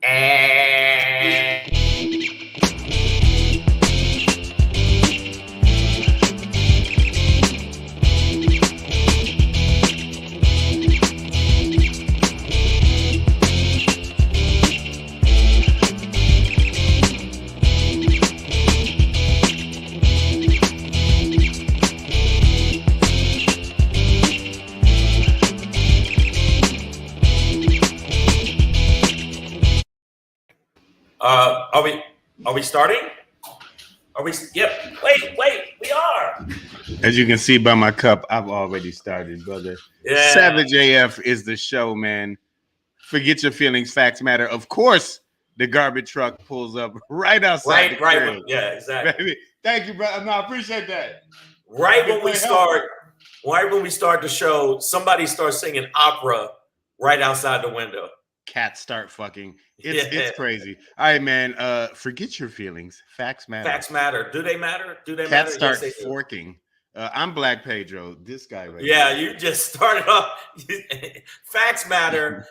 And are we starting? Are we? Yep. Wait. We are. As you can see by my cup, I've already started, brother. Yeah. Savage AF is the show, man. Forget your feelings, facts matter. Of course, the garbage truck pulls up right outside. Right. Yeah, exactly. Thank you, brother. No, I appreciate that. Right when we start the show, somebody starts singing opera right outside the window. Cats start fucking. It's crazy. All right, man. Forget your feelings. Facts matter. Facts matter. Do they matter? Do they Cats matter? start forking. I'm Black Pedro. This guy right Yeah, here. you just started off. Facts matter.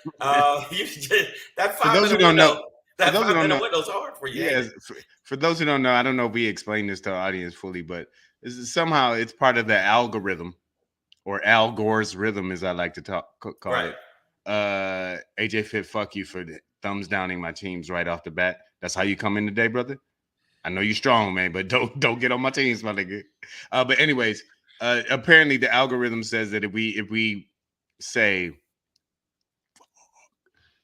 You just, that 5 minute window. That 5 minute window's hard for you. Yeah, for those who don't know, I don't know if we explained this to our audience fully, but somehow it's part of the algorithm, or Al Gore's rhythm, as I like to call it. AJ Fit, fuck you for thumbs downing my teams right off the bat. That's how you come in today, brother. I know you're strong, man, but don't get on my teams, my nigga. But anyways, apparently the algorithm says that if we say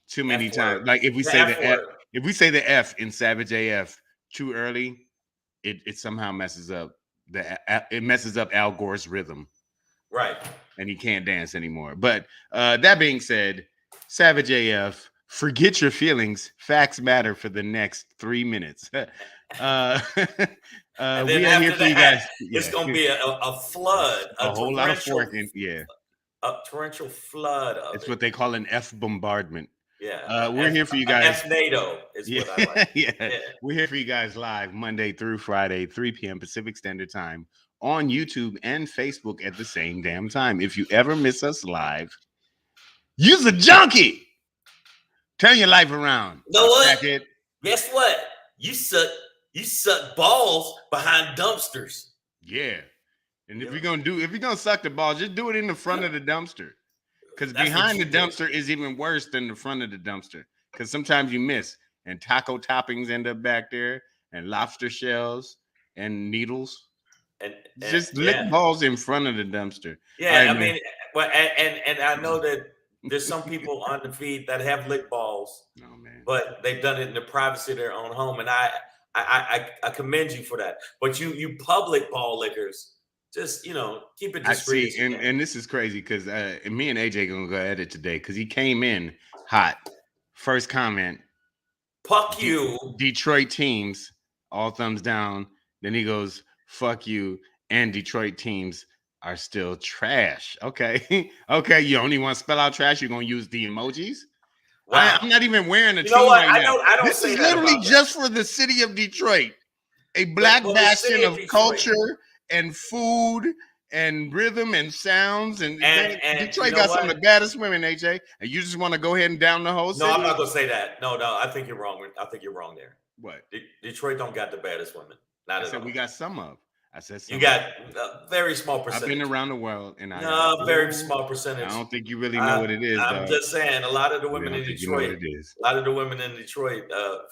too many times, like if we say the F in Savage AF too early, it somehow messes up Al Gore's rhythm. Right. And he can't dance anymore. But that being said, Savage AF, forget your feelings. Facts matter for the next 3 minutes. We are here for you guys. It's going to be a flood. A whole lot of forking. Yeah. A torrential flood of It's what they call an F bombardment. Yeah. We're here for you guys. F NATO is what I like. Yeah. We're here for you guys live Monday through Friday, 3 p.m. Pacific Standard Time, on YouTube and Facebook at the same damn time. If you ever miss us live, use a junkie. Turn your life around. You know what? Guess what? You suck balls behind dumpsters. Yeah. And if you're gonna suck the ball, just do it in the front of the dumpster. Because behind the dumpster is even worse than the front of the dumpster. Because sometimes you miss, and taco toppings end up back there, and lobster shells and needles. And just lick balls in front of the dumpster. Yeah, and I know that there's some people on the feed that have licked balls, but they've done it in the privacy of their own home, and I commend you for that. But you public ball lickers, just keep it discreet. And this is crazy because me and AJ gonna go at it today because he came in hot. First comment, fuck you, Detroit teams, all thumbs down. Then he goes, fuck you, and Detroit teams are still trash. Okay. Okay, you only want to spell out trash, you're gonna use the emojis. Wow. I'm not even wearing a team right now. I don't this say is that literally just for the city of Detroit, a black bastion of culture and food and rhythm and sounds, and Detroit got some of the baddest women, AJ. And you just want to go ahead and down the whole city? No, I'm not gonna say that. No, I think you're wrong. I think you're wrong there. What? Detroit don't got the baddest women. Not at all. We got some of. I said you got a very small percentage. I've been around the world, and very small percentage. I don't think you really know what it is. I'm just saying, a lot of the women in Detroit,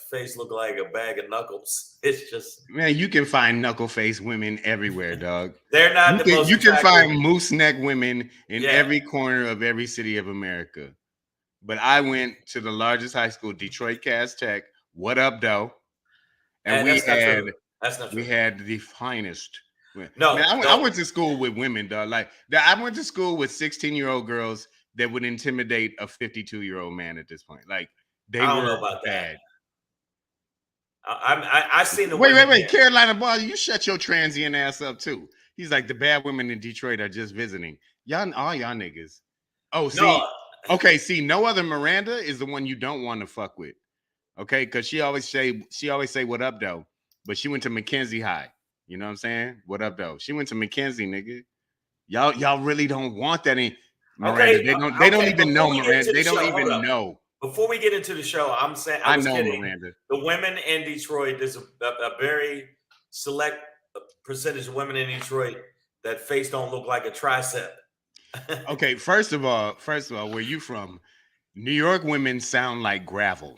face look like a bag of knuckles. It's just, man, you can find knuckle face women everywhere, dog. They're not the most. You can find moose neck women in every corner of every city of America. But I went to the largest high school, Detroit Cass Tech. What up, though? And we had. That's not true. We had the finest. No, man, I went to school with women, dog. Like I went to school with 16-year-old girls that would intimidate a 52-year-old man at this point. Like they were bad. I seen the wait, Carolina boy, you shut your transient ass up too. He's like, the bad women in Detroit are just visiting. All y'all niggas. Oh, see, no. Okay, see, no other Miranda is the one you don't want to fuck with. Okay, because she always say what up though. But she went to Mackenzie High. You know what I'm saying? What up, though? She went to Mackenzie, nigga. Y'all really don't want that in Miranda. They don't even know Miranda. They don't even know Before we get into the show, I'm saying I was know, kidding. Miranda. The women in Detroit, there's a very select percentage of women in Detroit that face don't look like a tricep. Okay, first of all, where you from? New York women sound like gravel.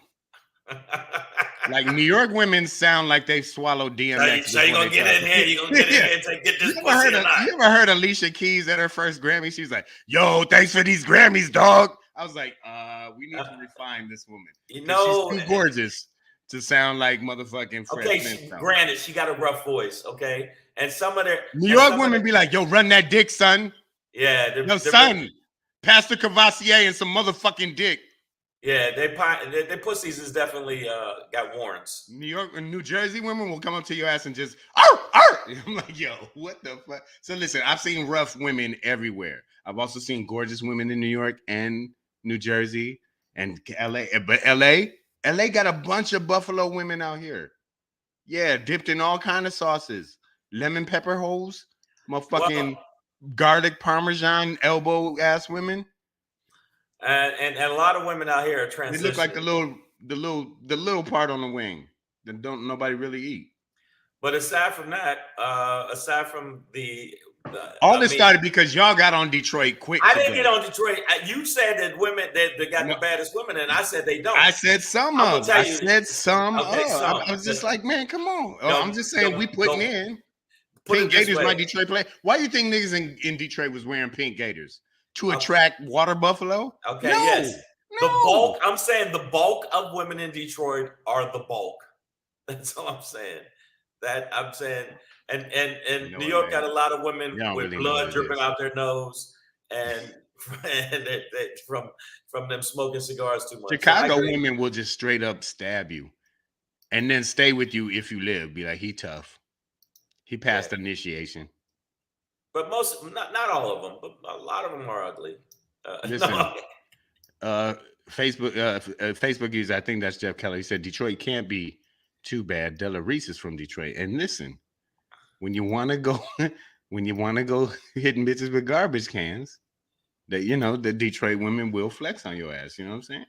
Like New York women sound like they swallowed DMX. So you gonna get in here? You gonna get in here and get this pussy or not? You ever heard Alicia Keys at her first Grammy? She's like, "Yo, thanks for these Grammys, dog." I was like, we need to refine this woman. You know, she's too gorgeous to sound like motherfucking Fred Flintstone. Granted, she got a rough voice, okay, and some of their New York women be like, "Yo, run that dick, son." Yeah, yo, son, Pastor Cavassier and some motherfucking dick. Yeah, they pussies is definitely got warrants. New York and New Jersey women will come up to your ass and just I'm like, yo, what the fuck? So listen, I've seen rough women everywhere. I've also seen gorgeous women in New York and New Jersey and LA. But LA got a bunch of buffalo women out here. Yeah, dipped in all kind of sauces. Lemon pepper holes, motherfucking garlic parmesan elbow ass women. And a lot of women out here are transitioning. They look like the little part on the wing that don't nobody really eat. But aside from that, aside from all this started because y'all got on Detroit quick. I didn't get on Detroit. You said that women they got the baddest women, and I said they don't. I said some of. I said some. I was just like, man, come on. I'm just saying we putting in. Pink Gators, my Detroit play. Why do you think niggas in Detroit was wearing pink Gators? To attract water buffalo? Okay, yes. The bulk, I'm saying the bulk of women in Detroit are the bulk. That's all I'm saying. That I'm saying, and New York got a lot of women with blood dripping out their nose, and from them smoking cigars too much. Chicago women will just straight up stab you, and then stay with you if you live. Be like, he tough. He passed initiation. But not all of them, but a lot of them are ugly. Listen, Facebook user, I think that's Jeff Kelly. He said Detroit can't be too bad. Della Reese is from Detroit. And listen, when you want to go hitting bitches with garbage cans, that the Detroit women will flex on your ass. You know what I'm saying?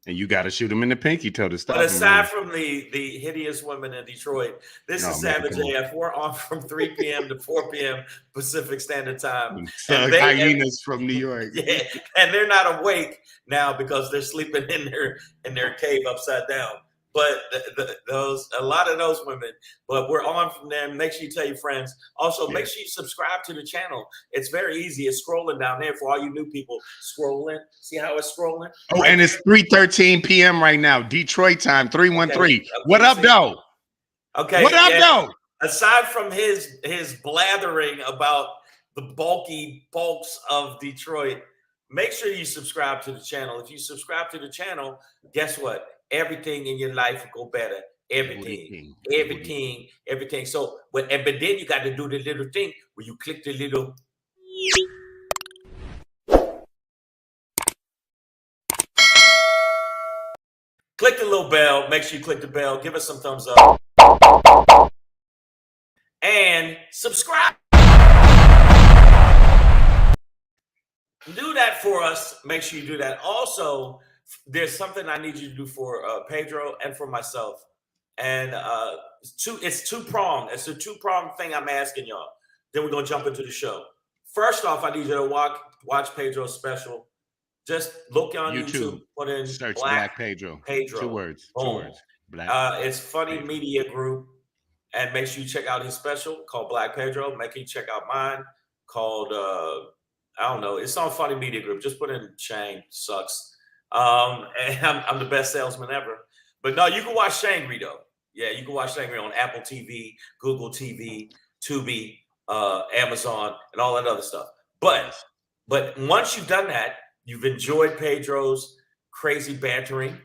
And you got to shoot them in the pinky toe to stop. But aside from the hideous women in Detroit, this is Savage AF. We're on from 3 p.m. to 4 p.m. Pacific Standard Time. And hyenas from New York. Yeah, and they're not awake now because they're sleeping in their cave upside down. But a lot of those women, but we're on from them. Make sure you tell your friends. Also, make sure you subscribe to the channel. It's very easy. It's scrolling down there for all you new people. Scrolling. See how it's scrolling? Oh, and it's 3:13 p.m. right now. Detroit time, 313. Okay, what up, though? Okay. What up, though? Aside from his blathering about the bulks of Detroit, make sure you subscribe to the channel. If you subscribe to the channel, guess what? Everything in your life will go better. Everything. So, but then you got to do the little thing where you click the little. Click the little bell. Make sure you click the bell. Give us some thumbs up. And subscribe. Do that for us. Make sure you do that. Also, there's something I need you to do for Pedro and for myself. And it's two-pronged. It's a two-pronged thing I'm asking y'all. Then we're going to jump into the show. First off, I need you to watch Pedro's special. Just look on YouTube. Put in search Black Pedro. 2 words. Boom. 2 words. Black. It's Funny Pedro. Media Group. And make sure you check out his special called Black Pedro. Make sure you check out mine called, I don't know. It's on Funny Media Group. Just put in Shang. Sucks. And I'm the best salesman ever. But no, you can watch Shangry though. Yeah, you can watch Shangry on Apple TV, Google TV, Tubi, Amazon, and all that other stuff. But once you've done that, you've enjoyed Pedro's crazy bantering,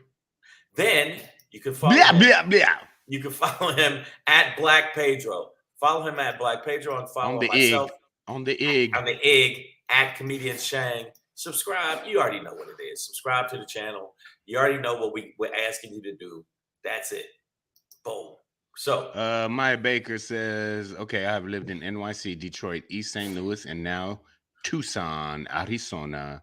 then you can follow You can follow him at Black Pedro. Follow him at Black Pedro and follow myself on the egg at Comedian Shang. Subscribe. You already know what it is. Subscribe to the channel. You already know what we're asking you to do. That's it. Boom. So Maya Baker says, okay, I have lived in NYC, Detroit, East St. Louis, and now Tucson, Arizona.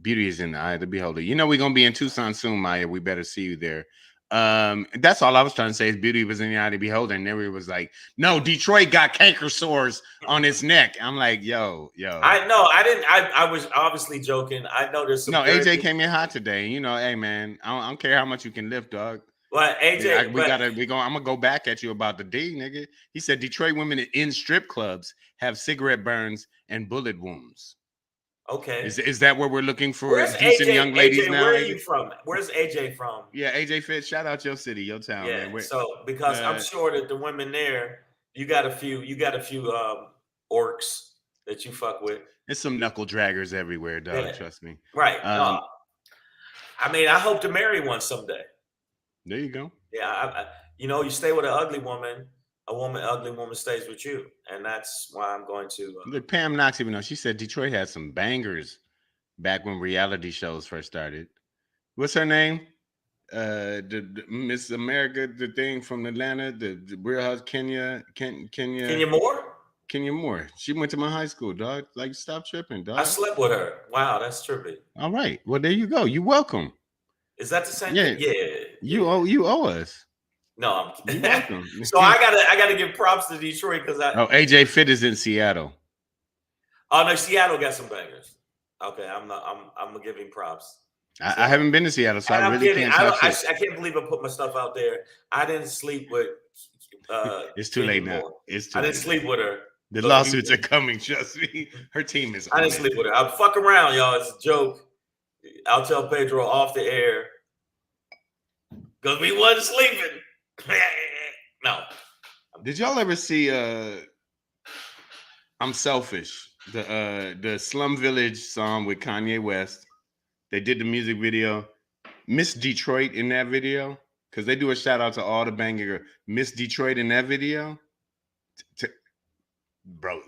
Beauty is in the eye of the beholder. You know we're gonna be in Tucson soon, Maya. We better see you there. That's all I was trying to say is beauty was in the eye of the beholder, and everybody was like, "No, Detroit got canker sores on its neck." I'm like, "Yo." I know. I didn't. I was obviously joking. I know there's some. No, AJ came in hot today. You know, hey man, I don't care how much you can lift, dog. Well, AJ, I'm gonna go back at you about the D, nigga. He said Detroit women in strip clubs have cigarette burns and bullet wounds. Okay. Is that what we're looking for? Where's Decent AJ, young ladies AJ, now? Where are you from? Where's AJ from? Yeah, AJ Fitz. Shout out your city, your town, yeah, man. So because I'm sure that the women there, you got a few orcs that you fuck with. There's some knuckle draggers everywhere, dog. Trust me. Right. I mean, I hope to marry one someday. There you go. Yeah, you stay with an ugly woman. Ugly woman stays with you, and that's why I'm going to. Look, Pam Knox, even though she said Detroit had some bangers back when reality shows first started. What's her name? The Miss America, the thing from Atlanta, the Real House Kenya Moore. Kenya Moore. She went to my high school, dog. Like, stop tripping, dog. I slept with her. Wow, that's trippy. All right. Well, there you go. You're welcome. Is that the same thing? Yeah. You owe us. No, I'm kidding. You're welcome. So I gotta give props to Detroit because AJ Fit is in Seattle. Oh no, Seattle got some bangers. Okay, I'm gonna give him props. I haven't been to Seattle, so I really can't talk shit. I can't believe I put my stuff out there. I didn't sleep with. It's too late now. I didn't sleep with her. The lawsuits are coming. Trust me. Her team is. I didn't sleep with her. I'll fuck around, y'all. It's a joke. I'll tell Pedro off the air because we wasn't sleeping. No. Did y'all ever see I'm Selfish, the Slum Village song with Kanye West? They did the music video. Miss Detroit in that video, because they do a shout out to all the banger Miss Detroit in that video. Bro,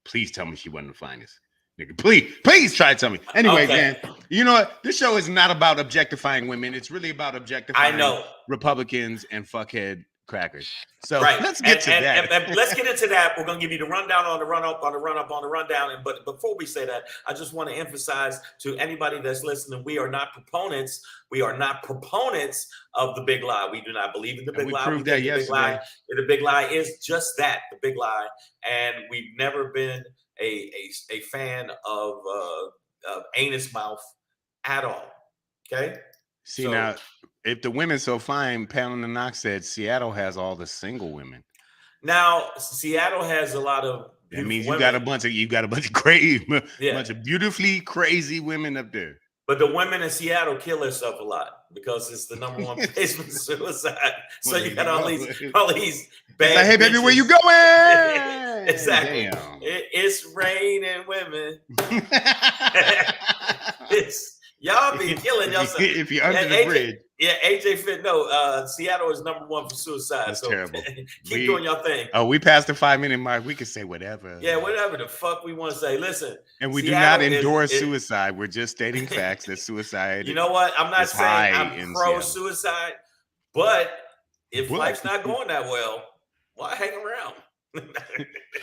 please tell me she wasn't the finest. Nigga, please try to tell me. Anyway, man, you know what? This show is not about objectifying women. It's really about objectifying Republicans and fuckhead crackers. So let's get to that. And let's get into that. We're gonna give you the rundown on the rundown. But before we say that, I just want to emphasize to anybody that's listening, we are not proponents. We are not proponents of the big lie. We do not believe in the big lie. Proved that yesterday. The big lie is just that, the big lie. And we've never been a fan of anus mouth at all. Okay. See, now, if the women's so fine, Pamela Knox said Seattle has all the single women. Now, Seattle has a lot of. That means you got a bunch of crazy, bunch of beautifully crazy women up there. But the women in Seattle kill themselves a lot because it's the #1 place for suicide. So you got all these bad. Like, hey, baby, where you going? Exactly. It's raining women. Y'all be killing yourself. If you're under the bridge. Yeah, AJ Fit. No, Seattle is #1 for suicide. That's terrible. Keep doing your thing. Oh, we passed the 5-minute mark. We can say whatever. Yeah, whatever the fuck we want to say. Listen. And we Seattle do not endorse suicide. We're just stating facts that suicide. You know what? I'm not saying I'm pro-suicide, but if life's not going that well, why hang around?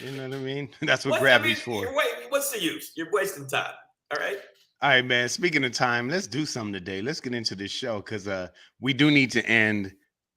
You know what I mean? That's what gravity's for. What's the use? You're wasting time. All right. All right, man. Speaking of time, let's do something today. Let's get into this show because we do need to end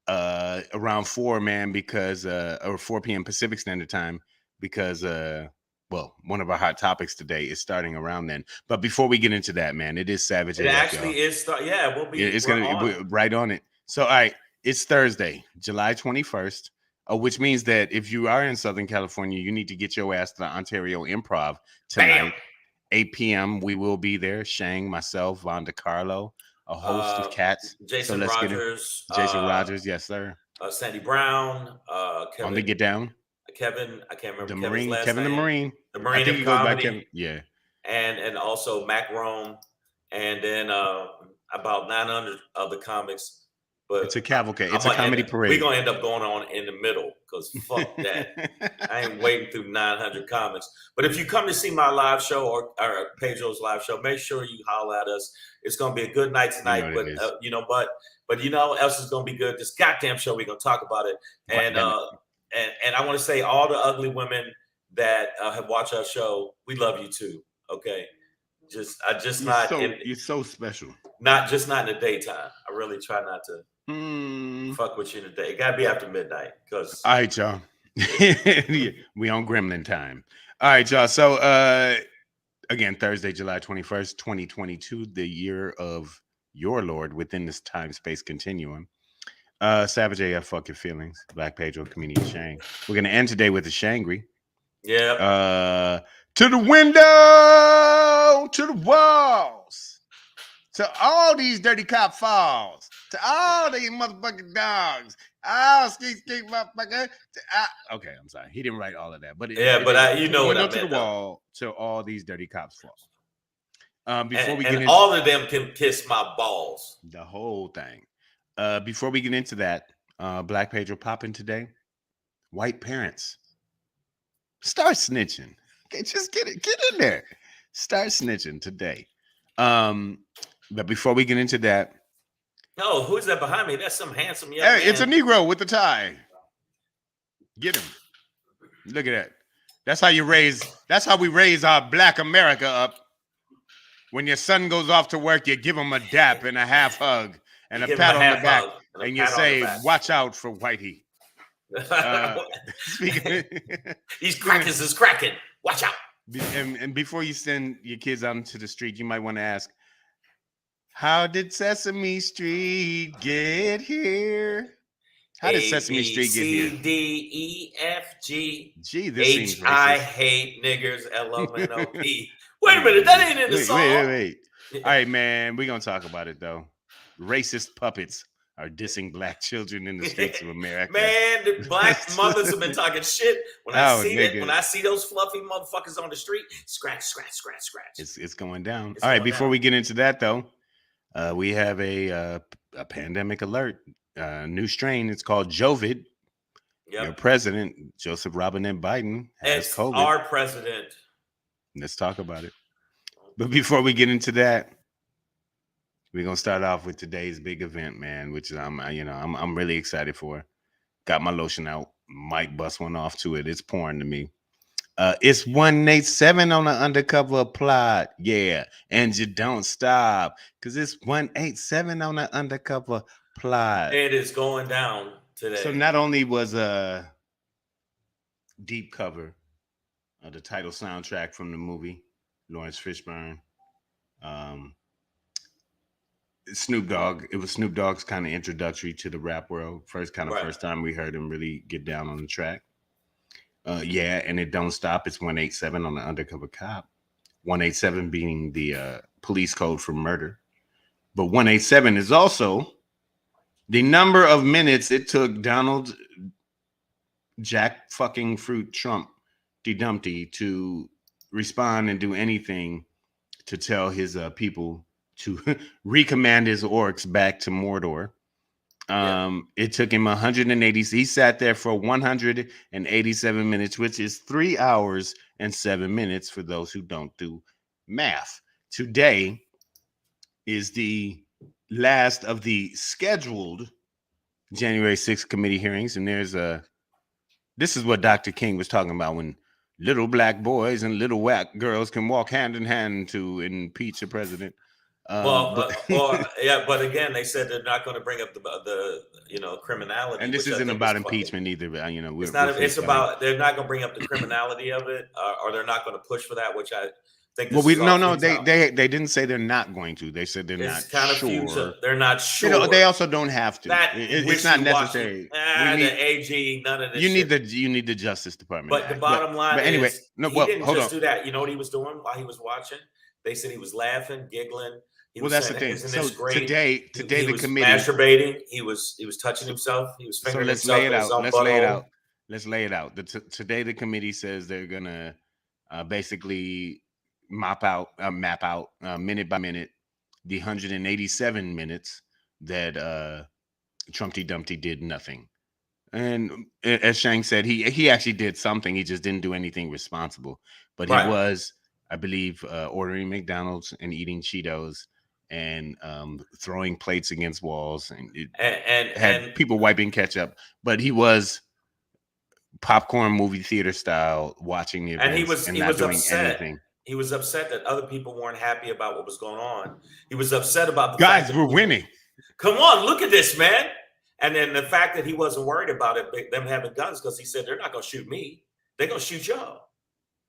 around 4, man, because or 4 p.m. Pacific Standard Time, because one of our hot topics today is starting around then. But before we get into that, man, it is Savage. It actually is. We'll be. It's gonna be right on it. So, all right, it's Thursday, July 21st, which means that if you are in Southern California, you need to get your ass to the Ontario Improv tonight. Bam. 8 p.m. We will be there. Shang, myself, Von DeCarlo, a host of cats. Jason Rogers. Jason Rogers, yes, sir. Sandy Brown. Kevin. On the Get Down. Kevin, I can't remember the Marine. Kevin name. the Marine. The Marine. I think he goes by Kevin. Yeah. And also Mac Rome, and then about 900 other comics. But it's a cavalcade. It's a comedy parade. We're gonna end up going on in the middle because fuck that. I ain't waiting through 900 comics. But if you come to see my live show or Pedro's live show, make sure you holler at us. It's gonna be a good night tonight. You know what else is gonna be good? This goddamn show. We're gonna talk about it. And I want to say all the ugly women that have watched our show, we love you too. Okay. You're so special. Not in the daytime. I really try not to fuck with you in the day. It gotta be after midnight. Cause all right, y'all. We on Gremlin time. All right, y'all. So again, Thursday, July 21st, 2022, the year of your Lord within this time-space continuum. Savage AF, fuck your feelings. Black Pedro, comedian Shang. We're gonna end today with a Shangry. Yeah. To the window, to the walls, to all these dirty cop falls, to all these motherfucking dogs. Oh, skeet, motherfucker. Okay, I'm sorry. He didn't write all of that, but you know what I meant. To the wall, to all these dirty cops fall. Before we get into all of them can kiss my balls. The whole thing. Before we get into that, Black Pedro popping today. White parents, start snitching. Okay, just get in there. Start snitching today. But before we get into that, no, who's that behind me? That's some handsome young man. It's a Negro with the tie. Get him. Look at that. That's how we raise our Black America up. When your son goes off to work, you give him a dap and a half hug and a pat on the back, and you say, "Watch out for Whitey." These crackers is cracking. Watch out. And before you send your kids out into the street, you might want to ask, how did Sesame Street get here? How did Sesame Street get here? C, D, E, F, G, this H, I hate niggers, L-O-N-O-P. Wait a minute, that ain't in the song. Wait. All right, man, we're going to talk about it, though. Racist puppets are dissing Black children in the streets of America. Man, the Black mothers have been talking shit. When I see those fluffy motherfuckers on the street, scratch. It's going down. All right, before we get into that, though, we have a pandemic alert. New strain. It's called JOE-VID. Yep. Your president, Joseph Robinette Biden, has COVID. Our president. Let's talk about it. But before we get into that, we're gonna start off with today's big event, man, which I'm really excited for. Got my lotion out. Might bust one off to it. It's pouring to me. It's 187 on the undercover plot. Yeah, and you don't stop because it's 187 on the undercover plot. It is going down today. So not only was a deep cover of the title soundtrack from the movie, Lawrence Fishburne, Snoop Dogg. It was Snoop Dogg's kind of introductory to the rap world. First time we heard him really get down on the track. Yeah, and it don't stop. It's 187 on the undercover cop. 187 being the police code for murder. But 187 is also the number of minutes it took Donald Jack fucking Fruit Trump Dumpty to respond and do anything to tell his people to recommand his orcs back to Mordor. It took him 180. He sat there for 187 minutes, which is 3 hours and 7 minutes for those who don't do math. Today is the last of the scheduled January 6th committee hearings, and this is what Dr. King was talking about when little black boys and little white girls can walk hand in hand to impeach a president. But again, they said they're not going to bring up the criminality. And this isn't about impeachment either. But it's not. It's about they're not going to bring up the criminality of it, or they're not going to push for that, which I think. They didn't say they're not going to. They said they're not sure. They're not sure. They also don't have to. It's not necessary. The AG, none of this. You need the Justice Department. But the bottom line anyway, is, he didn't just do that. You know what he was doing while he was watching? They said he was laughing, giggling. That's the thing. So today the committee masturbating. He was touching himself. He was fingering himself. Let's lay it out. Today the committee says they're gonna basically map out minute by minute the 187 minutes that Trumpty Dumpty did nothing. And as Shang said, he actually did something. He just didn't do anything responsible. But he was, I believe, ordering McDonald's and eating Cheetos and throwing plates against walls, and had people wiping ketchup. But he was popcorn movie theater style watching the events, and he was not doing upset. anything. He was upset that other people weren't happy about what was going on. He was upset about the guys fact that we're winning. Come on, look at this, man. And then the fact that he wasn't worried about it, them having guns, because he said, they're not going to shoot me. They're going to shoot y'all.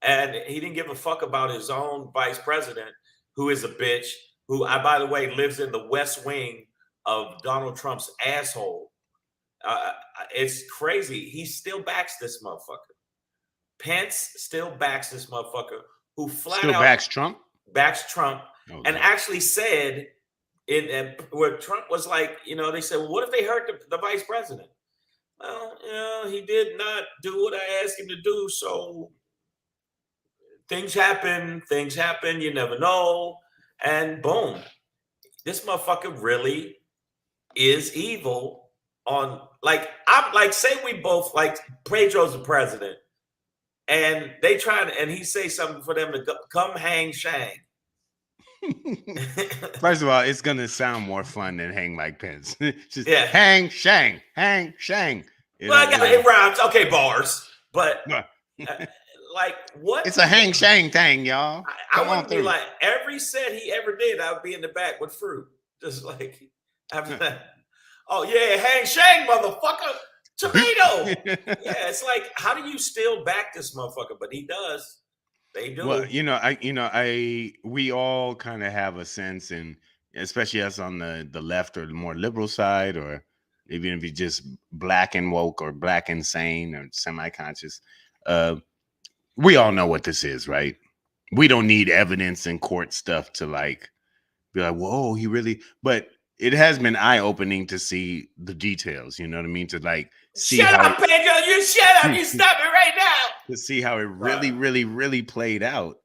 And he didn't give a fuck about his own vice president, who is a bitch, who, by the way, lives in the West Wing of Donald Trump's asshole. It's crazy. He still backs this motherfucker. Pence still backs this motherfucker, who flat out backs Trump. And actually said, where Trump was like, they said, well, what if they hurt the vice president? Well, he did not do what I asked him to do. So things happen. You never know. And boom, this motherfucker really is evil. Say we both, like, Pedro's the president, and they and he say something for them to come hang Shang. First of all, it's gonna sound more fun than hang Mike Pence. Just hang Shang. It rhymes. Okay, bars. But like, what? It's a hang Shang thing, y'all. I wouldn't be like, every set he ever did, I would be in the back with fruit, just like after that. Oh yeah, hang Shang, motherfucker. Tomato. Yeah, it's like, how do you still back this motherfucker? But he does. They do. Well, we all kind of have a sense, and especially us on the left or the more liberal side, or even if you're just black and woke or black and sane or semi-conscious, we all know what this is, right? We don't need evidence and court stuff to like be like, whoa, he really. But it has been eye-opening to see the details. You know what I mean? To like see shut up, Pedro! You shut up! You stop it right now! To see how it really played out.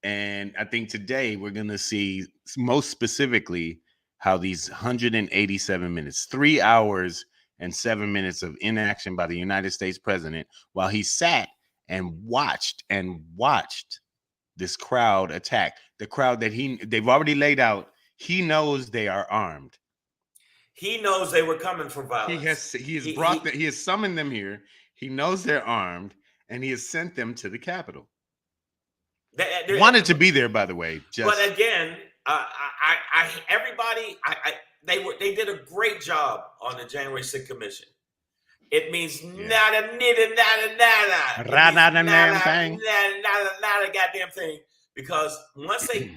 And I think today we're going to see most specifically how these 187 minutes, 3 hours and 7 minutes of inaction by the United States president, while he sat and watched this crowd attack, the crowd that they've already laid out. He knows they are armed. He knows they were coming for violence. He has summoned them here. He knows they're armed, and he has sent them to the Capitol. They wanted to be there, by the way. But again, they did a great job on the January 6th Commission. It means nada goddamn thing. Because once they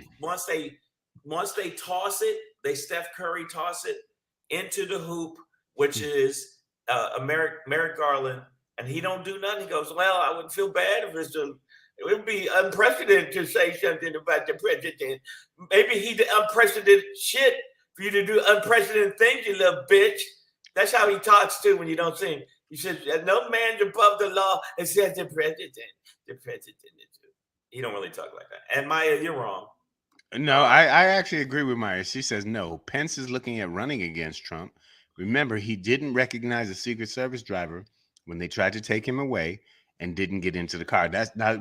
toss it, Steph Curry toss it into the hoop, which is Merrick Garland, and he don't do nothing. He goes, well, I wouldn't feel bad if it would be unprecedented to say something about the president. Maybe he did unprecedented shit for you to do unprecedented things, you little bitch. That's how he talks too when you don't see him. He says, no man's above the law except the president. The president. He don't really talk like that. And Maya, you're wrong. No, I actually agree with Maya. She says, no, Pence is looking at running against Trump. Remember, he didn't recognize a Secret Service driver when they tried to take him away and didn't get into the car.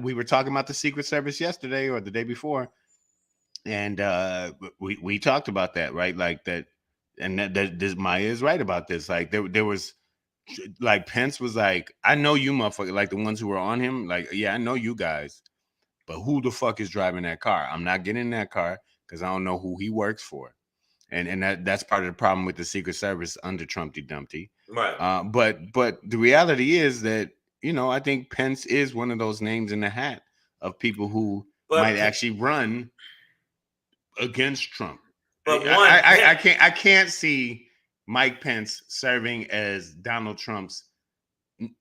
We were talking about the Secret Service yesterday or the day before, and we talked about that, right? Like that, and that Maya is right about this. Like there was, like, Pence was like, I know you motherfucker, like the ones who were on him, like, yeah, I know you guys. But who the fuck is driving that car? I'm not getting in that car because I don't know who he works for. And that's part of the problem with the Secret Service under Dumpty. Right. But the reality is that, I think Pence is one of those names in the hat of people who might actually run against Trump. But I can't see Mike Pence serving as Donald Trump's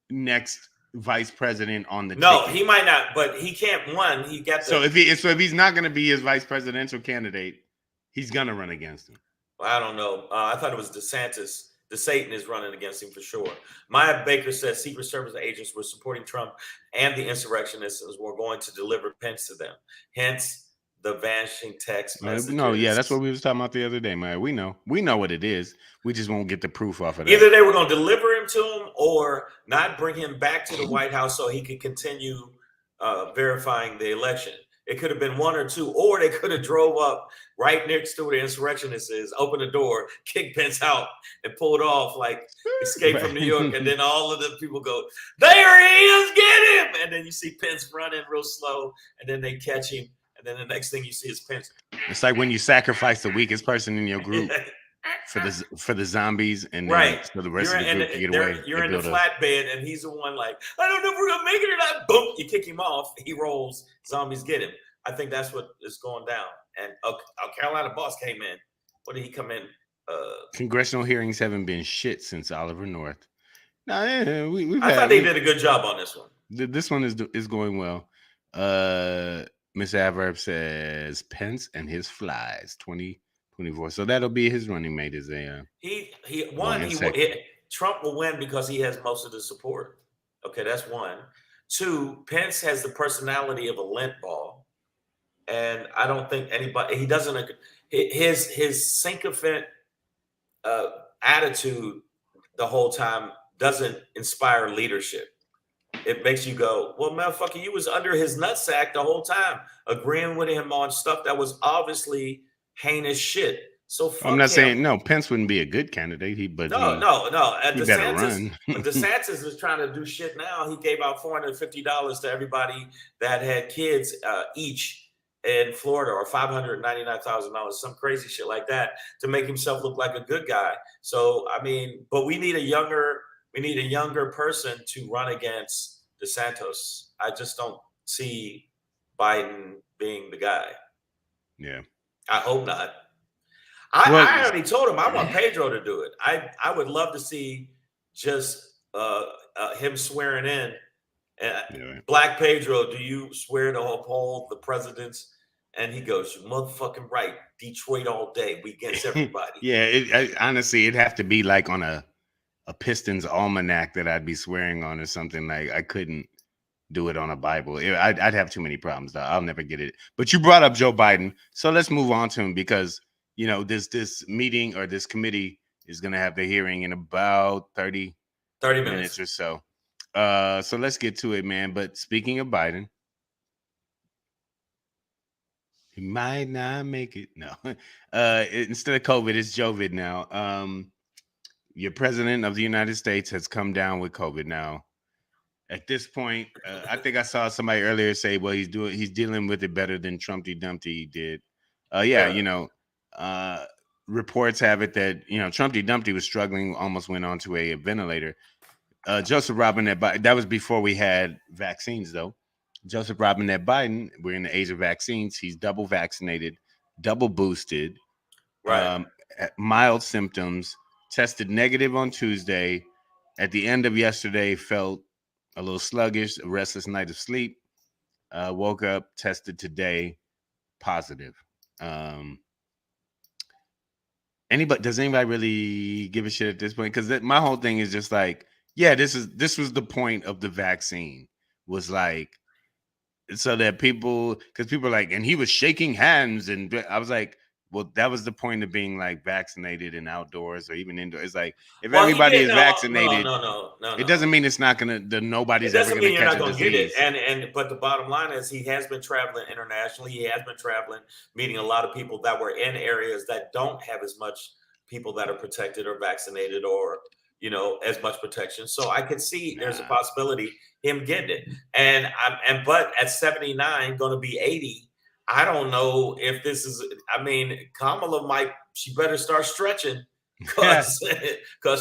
next vice president on the ticket. He might not, but he can't. He got if he's not going to be his vice presidential candidate, he's going to run against him. Well, I don't know. I thought it was DeSantis. The Satan is running against him for sure. Maya Baker says Secret Service agents were supporting Trump and the insurrectionists were going to deliver Pence to them. Hence the vanishing text messages. No, yeah, that's what we was talking about the other day, Maya. We know what it is. We just won't get the proof off of that. Either they were going to deliver him to him or not bring him back to the White House so he could continue verifying the election. It could have been one or two, or they could have drove up right next to where the insurrectionist is, open the door, kick Pence out, and pulled off like Escape from New York. And then all of the people go, there he is, get him! And then you see Pence running real slow, and then they catch him. and then the next thing you see is Pence. It's like when you sacrifice the weakest person in your group for the zombies, and then so the rest of the group can get away. You're in the flatbed, and he's the one like, I don't know if we're gonna make it or not. Boom! You kick him off. He rolls. Zombies get him. I think that's what is going down. And Carolina boss came in. What did he come in? Congressional hearings haven't been shit since Oliver North. No, I thought they did a good job on this one. This one is going well. Miss Adverb says Pence and his flies 2024. So that'll be his running mate as a Trump will win because he has most of the support. Okay, that's one. Two, Pence has the personality of a lint ball, and I don't think anybody. He doesn't. His sycophant attitude the whole time doesn't inspire leadership. It makes you go, well, motherfucker, you was under his nutsack the whole time, agreeing with him on stuff that was obviously heinous shit. So I'm not saying no. Pence wouldn't be a good candidate. He better run. DeSantis is trying to do shit now. He gave out $450 to everybody that had kids each in Florida, or $599,000, some crazy shit like that, to make himself look like a good guy. So I mean, but we need a younger person to run against DeSantis. I just don't see Biden being the guy. Yeah, I hope not. I already told him I want Pedro to do it. I would love to see just him swearing in. Black Pedro, do you swear to uphold the president's? And he goes, "You motherfucking right. Detroit all day. We against everybody." Yeah, honestly, it'd have to be like on a Pistons almanac that I'd be swearing on or something. Like I couldn't do it on a Bible. I'd have too many problems. I'll never get it. But you brought up Joe Biden, so let's move on to him because this meeting or this committee is going to have the hearing in about 30 minutes or so. So let's get to it, man. But speaking of Biden, he might not make it. No. Instead of COVID, it's JOE-VID now. Your president of the United States has come down with COVID now. At this point, I think I saw somebody earlier say, well, he's dealing with it better than Dumpty did. Reports have it that, Dumpty was struggling, almost went onto a ventilator. Joseph Robinette Biden, that was before we had vaccines, though. Joseph Robinette Biden, we're in the age of vaccines. He's double vaccinated, double boosted, mild symptoms, tested negative on Tuesday. At the end of yesterday, felt a little sluggish, a restless night of sleep. Woke up, tested today, positive. Does anybody really give a shit at this point? Because my whole thing is just like, yeah, this was the point of the vaccine, was like, so that people are like, and he was shaking hands, and I was like, well, that was the point of being like vaccinated and outdoors or even indoors. It's like, if everybody is vaccinated, it doesn't mean it's not nobody's ever gonna catch a disease. But the bottom line is he has been traveling internationally. He has been traveling, meeting a lot of people that were in areas that don't have as much people that are protected or vaccinated or as much protection. So I could see there's a possibility him getting it. But at 79, going to be 80. I don't know if this is. I mean, Kamala she better start stretching because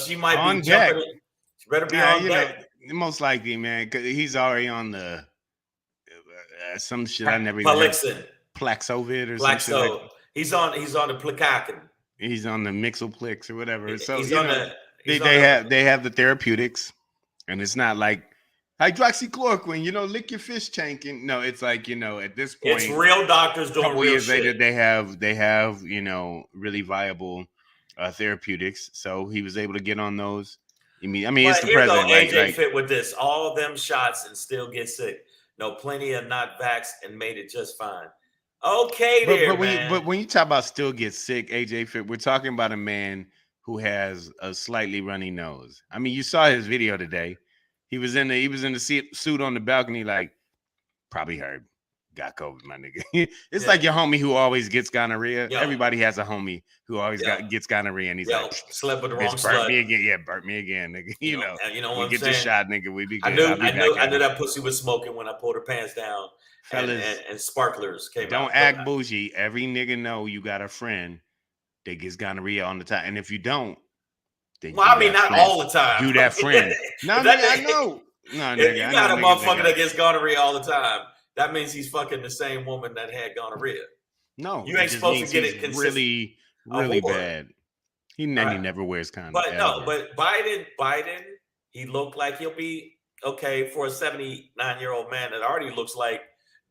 she might be jumping. She better be on deck. Most likely, man, because he's already on the some shit I never even heard. Plaxovid or something. Like he's on the Plicakin. He's on the Mixoplex or whatever. So they have the therapeutics, and it's not like hydroxychloroquine, lick your fish tank. And no, it's like, at this point, it's real doctors doing real years shit. Later, they have, really viable therapeutics. So he was able to get on those. It's the president. AJ fit with this, all of them shots and still get sick. No, plenty of not vaxxed and made it just fine. Okay, but when you talk about still get sick, AJ fit, we're talking about a man who has a slightly runny nose. You saw his video today. He was in the suit on the balcony, like, probably heard. got COVID, my nigga. It's like your homie who always gets gonorrhea. Yo. Everybody has a homie who always gets gonorrhea, and he's like, slept with the wrong "Bitch, burnt slut. me again. Yeah, burnt me again, nigga. You know what we I'm get saying? this shot, nigga. We be good. I knew that pussy was smoking when I pulled her pants down, Fellas, and sparklers came out. Don't act bougie. Every nigga know you got a friend that gets gonorrhea on the time, and if you don't, then well, I mean, not all the time. You that friend. No, nigga, I know. No, if you got a motherfucker that gets gonorrhea all the time, that means he's fucking the same woman that had gonorrhea. No, you ain't supposed to get it consistently. Really bad. He never wears condoms. But no, but Biden, he looked like he'll be okay for a 79-year-old man that already looks like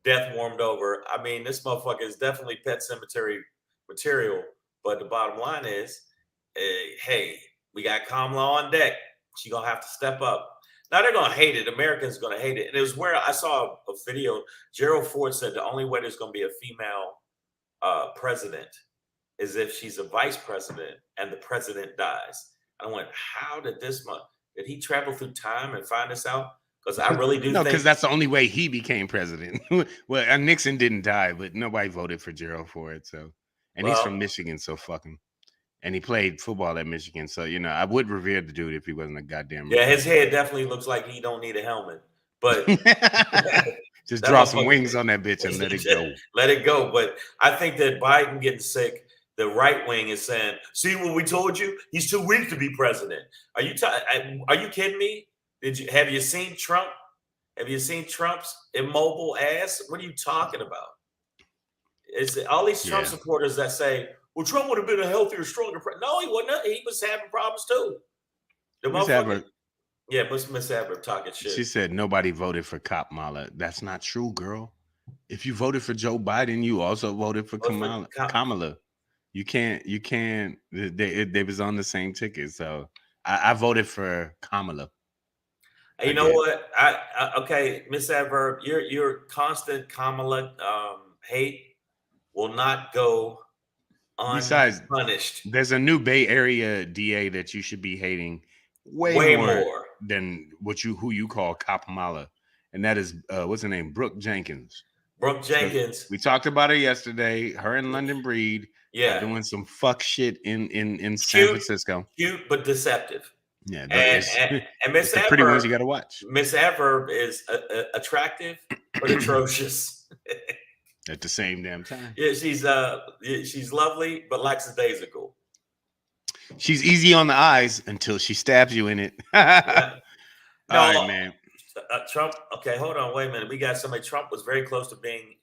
death warmed over. I mean, this motherfucker is definitely Pet Cemetery material. But the bottom line is, hey, we got Kamala on deck. She gonna have to step up. Now they're gonna hate it. Americans gonna hate it. And it was where I saw a video. Gerald Ford said the only way there's gonna be a female president is if she's a vice president and the president dies. I went, how did did he travel through time and find this out? Because I really do think because that's the only way he became president. Well, Nixon didn't die, but nobody voted for Gerald Ford. So, and he's from Michigan, so fuck him. And he played football at Michigan, so I would revere the dude if he wasn't a goddamn. Yeah, his head definitely looks like he don't need a helmet, but just draw some wings on that bitch and let it go. Let it go. But I think that Biden getting sick, the right wing is saying, "See what we told you? He's too weak to be president." Are you kidding me? Have you seen Trump? Have you seen Trump's immobile ass? What are you talking about? Is it all these Trump supporters that say, well, Trump would have been a healthier, stronger president? No, he wasn't. He was having problems too. Miss Abbott talking shit. She said nobody voted for Kamala. That's not true, girl. If you voted for Joe Biden, you also voted for Kamala. You can't. They was on the same ticket. So I voted for Kamala. You know what? Okay, Miss Adverb, your constant Kamala hate will not go unpunished. Besides, there's a new Bay Area DA that you should be hating way more than who you call Kamala, and that is what's her name, Brooke Jenkins. Brooke Jenkins. So we talked about her yesterday. Her and London Breed doing some fuck shit in San Francisco. Cute but deceptive. Yeah, and Miss Adverb, pretty ones you got to watch. Miss Adverb is attractive but atrocious at the same damn time. Yeah, she's lovely but lackadaisical. She's easy on the eyes until she stabs you in it. All right, man. Trump. Okay, hold on. Wait a minute. We got somebody. Trump was very close to being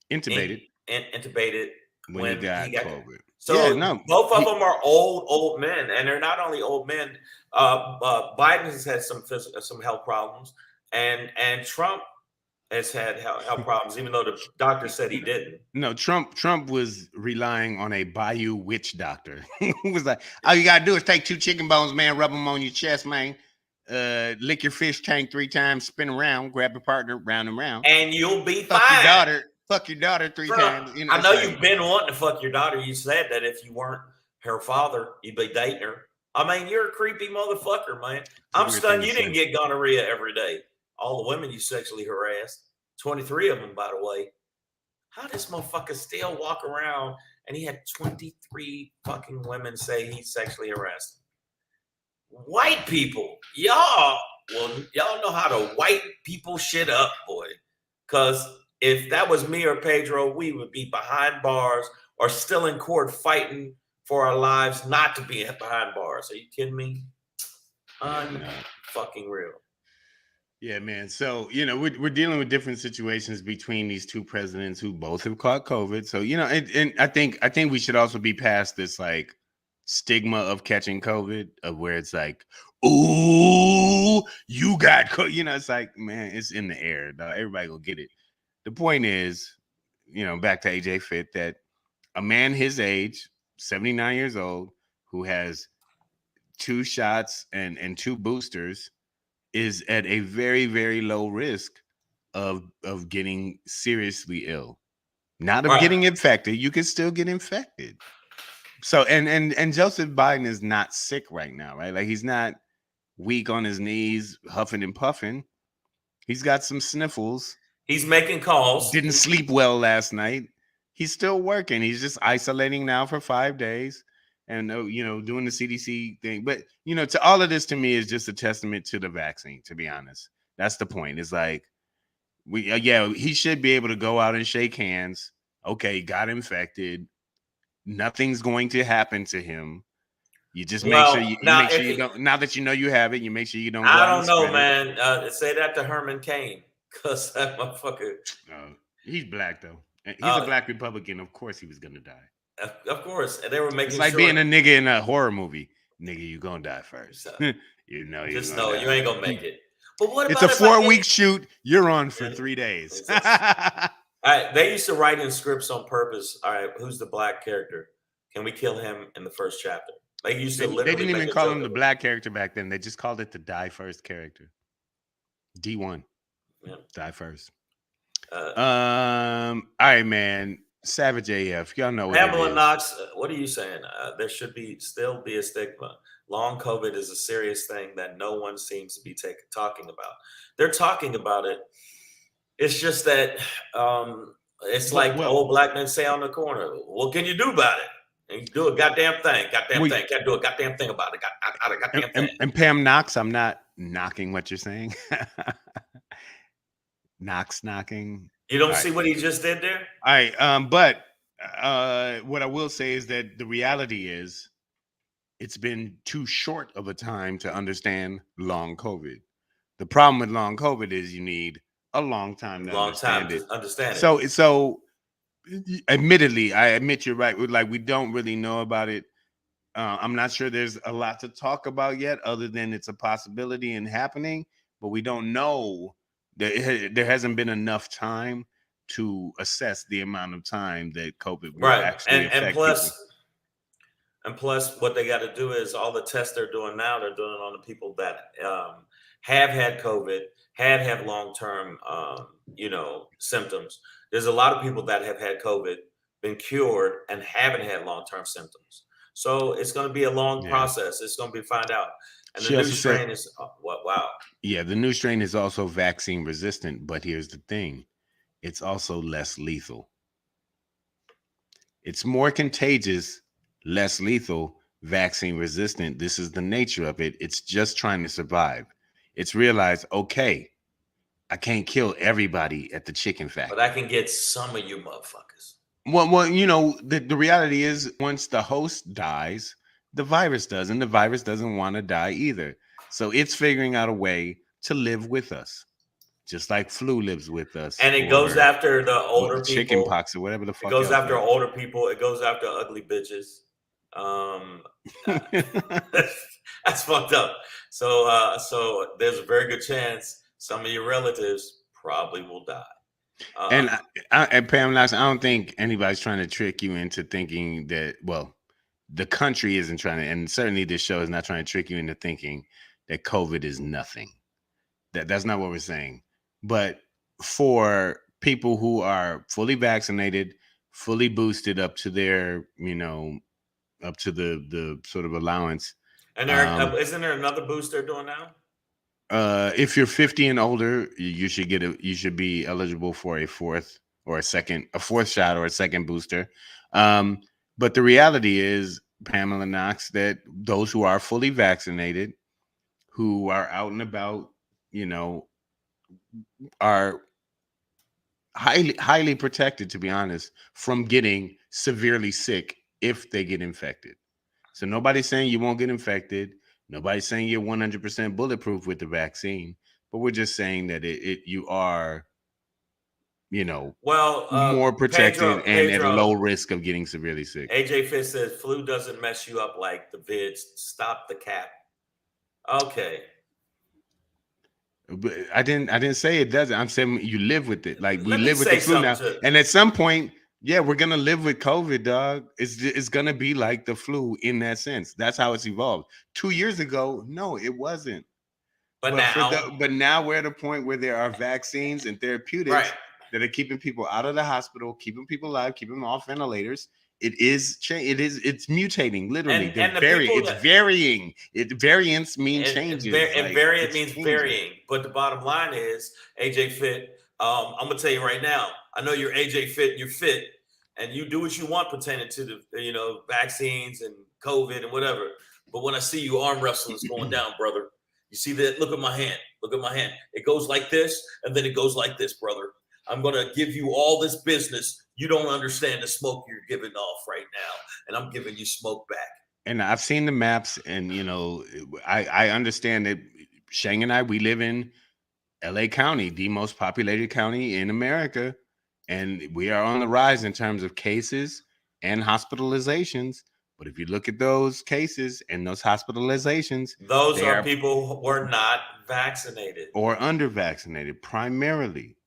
intubated. Intubated when he got COVID. So both of them are old men, and they're not only old men. Biden has had some health problems, and Trump has had health problems, even though the doctor said he didn't. No, Trump was relying on a Bayou witch doctor. Who was like, all you gotta do is take 2 chicken bones, man, rub them on your chest, man. Lick your fish tank 3 times, spin around, grab your partner, round and round, and you'll be fine. Fuck your daughter 3 times. I know you've been wanting to fuck your daughter. You said that if you weren't her father, you'd be dating her. I mean, you're a creepy motherfucker, man. I'm stunned you didn't get gonorrhea every day. All the women you sexually harassed, 23 of them, by the way. How this motherfucker still walk around and he had 23 fucking women say he sexually harassed them? White people, y'all know how to white people shit up, boy. Because if that was me or Pedro, we would be behind bars or still in court fighting for our lives not to be behind bars. Are you kidding me? Fucking real. Yeah, man. So, we're dealing with different situations between these 2 presidents who both have caught COVID. So, and I think we should also be past this like stigma of catching COVID, of where it's like, ooh, you got COVID. It's like, man, it's in the air. Dog. Everybody will get it. The point is, back to AJ Fit, that a man his age, 79 years old, who has 2 shots and 2 boosters, is at a very, very low risk of getting seriously ill. Not of getting infected. You can still get infected. So, and Joseph Biden is not sick right now, right? Like, he's not weak on his knees, huffing and puffing. He's got some sniffles. He's making calls. Didn't sleep well last night. He's still working. He's just isolating now for 5 days and, doing the CDC thing. But, to all of this to me is just a testament to the vaccine, to be honest. That's the point. It's like, he should be able to go out and shake hands. Okay, got infected. Nothing's going to happen to him. You just make sure you don't. Now that you know you have it, you make sure you don't. I don't know, man. Say that to Herman Cain, because that motherfucker. He's black though. He's a black Republican. Of course, he was gonna die. Of course, and they were making. It's like being a nigga in a horror movie. Nigga, you gonna die first. You know ain't gonna make it. But what about it's a 4-week shoot. You're on for 3 days. All right, they used to write in scripts on purpose. All right, who's the black character? Can we kill him in the first chapter? They used to literally. They didn't even call him the black character back then. They just called it the die first character. D1. Yeah. Die first. All right, man. Savage AF. Y'all know what Pamela Knox, what are you saying? There should still be a stigma. Long COVID is a serious thing that no one seems to be talking about. They're talking about it. It's just that it's like old black men say on the corner. What can you do about it? And you do a goddamn thing. Can't do a goddamn thing about it. And Pam Knox, I'm not knocking what you're saying. Knocking. You don't see what he just did there? All right. But what I will say is that the reality is it's been too short of a time to understand long COVID. The problem with long COVID is you need a long time to understand it. So admittedly, I admit you're right. Like, we don't really know about it. I'm not sure there's a lot to talk about yet, other than it's a possibility and happening, but we don't know. There hasn't been enough time to assess the amount of time that COVID will actually affect people. And plus, what they got to do is all the tests they're doing now, they're doing it on the people that have had COVID, have long-term, symptoms. There's a lot of people that have had COVID, been cured, and haven't had long-term symptoms. So it's going to be a long process. It's going to be find out. And the new strain is wow. Yeah, the new strain is also vaccine resistant, but here's the thing. It's also less lethal. It's more contagious, less lethal, vaccine resistant. This is the nature of it. It's just trying to survive. It's realized, okay, I can't kill everybody at the chicken factory, but I can get some of you motherfuckers. Well, the reality is, once the host dies, the virus does, and the virus doesn't want to die either. So it's figuring out a way to live with us, just like flu lives with us. And it goes after the older people, chicken pox or whatever the fuck. It goes after older people. It goes after ugly bitches. That's fucked up. So there's a very good chance some of your relatives probably will die. And Pam Knox, I don't think anybody's trying to trick you into thinking that, well, the country isn't trying to, and certainly this show is not trying to trick you into thinking that COVID is nothing. That's not what we're saying. But for people who are fully vaccinated, fully boosted up to their, up to the sort of allowance. And isn't there another boost they're doing now? If you're 50 and older, you should be eligible for a fourth shot or a second booster. But the reality is, Pamela Knox, that those who are fully vaccinated, who are out and about, are highly protected, to be honest, from getting severely sick if they get infected. So nobody's saying you won't get infected. Nobody's saying you're 100% bulletproof with the vaccine, but we're just saying that you are, more protected and at low risk of getting severely sick. AJ Fitz says flu doesn't mess you up like the vids. Stop the cap. Okay. But I didn't say it doesn't. I'm saying you live with it. Like, we live with the flu now. And at some point, we're gonna live with COVID, dog. It's gonna be like the flu in that sense. That's how it's evolved. 2 years ago, no, it wasn't. But now we're at a point where there are vaccines and therapeutics that are keeping people out of the hospital, keeping people alive, keeping them off ventilators. It's mutating, literally. It's varying. Variants mean changes. Variant means varying. But the bottom line is, AJ Fit, I'm gonna tell you right now. I know you're AJ fit and you're fit, and you do what you want pertaining to the vaccines and COVID and whatever. But when I see you arm wrestling is going down, brother, you see that? Look at my hand. Look at my hand. It goes like this, and then it goes like this, brother. I'm gonna give you all this business. You don't understand the smoke you're giving off right now, and I'm giving you smoke back. And I've seen the maps, and I understand that Shang and I, we live in LA County, the most populated county in America, and we are on the rise in terms of cases and hospitalizations. But if you look at those cases and those hospitalizations, those are people who were not vaccinated or under vaccinated primarily.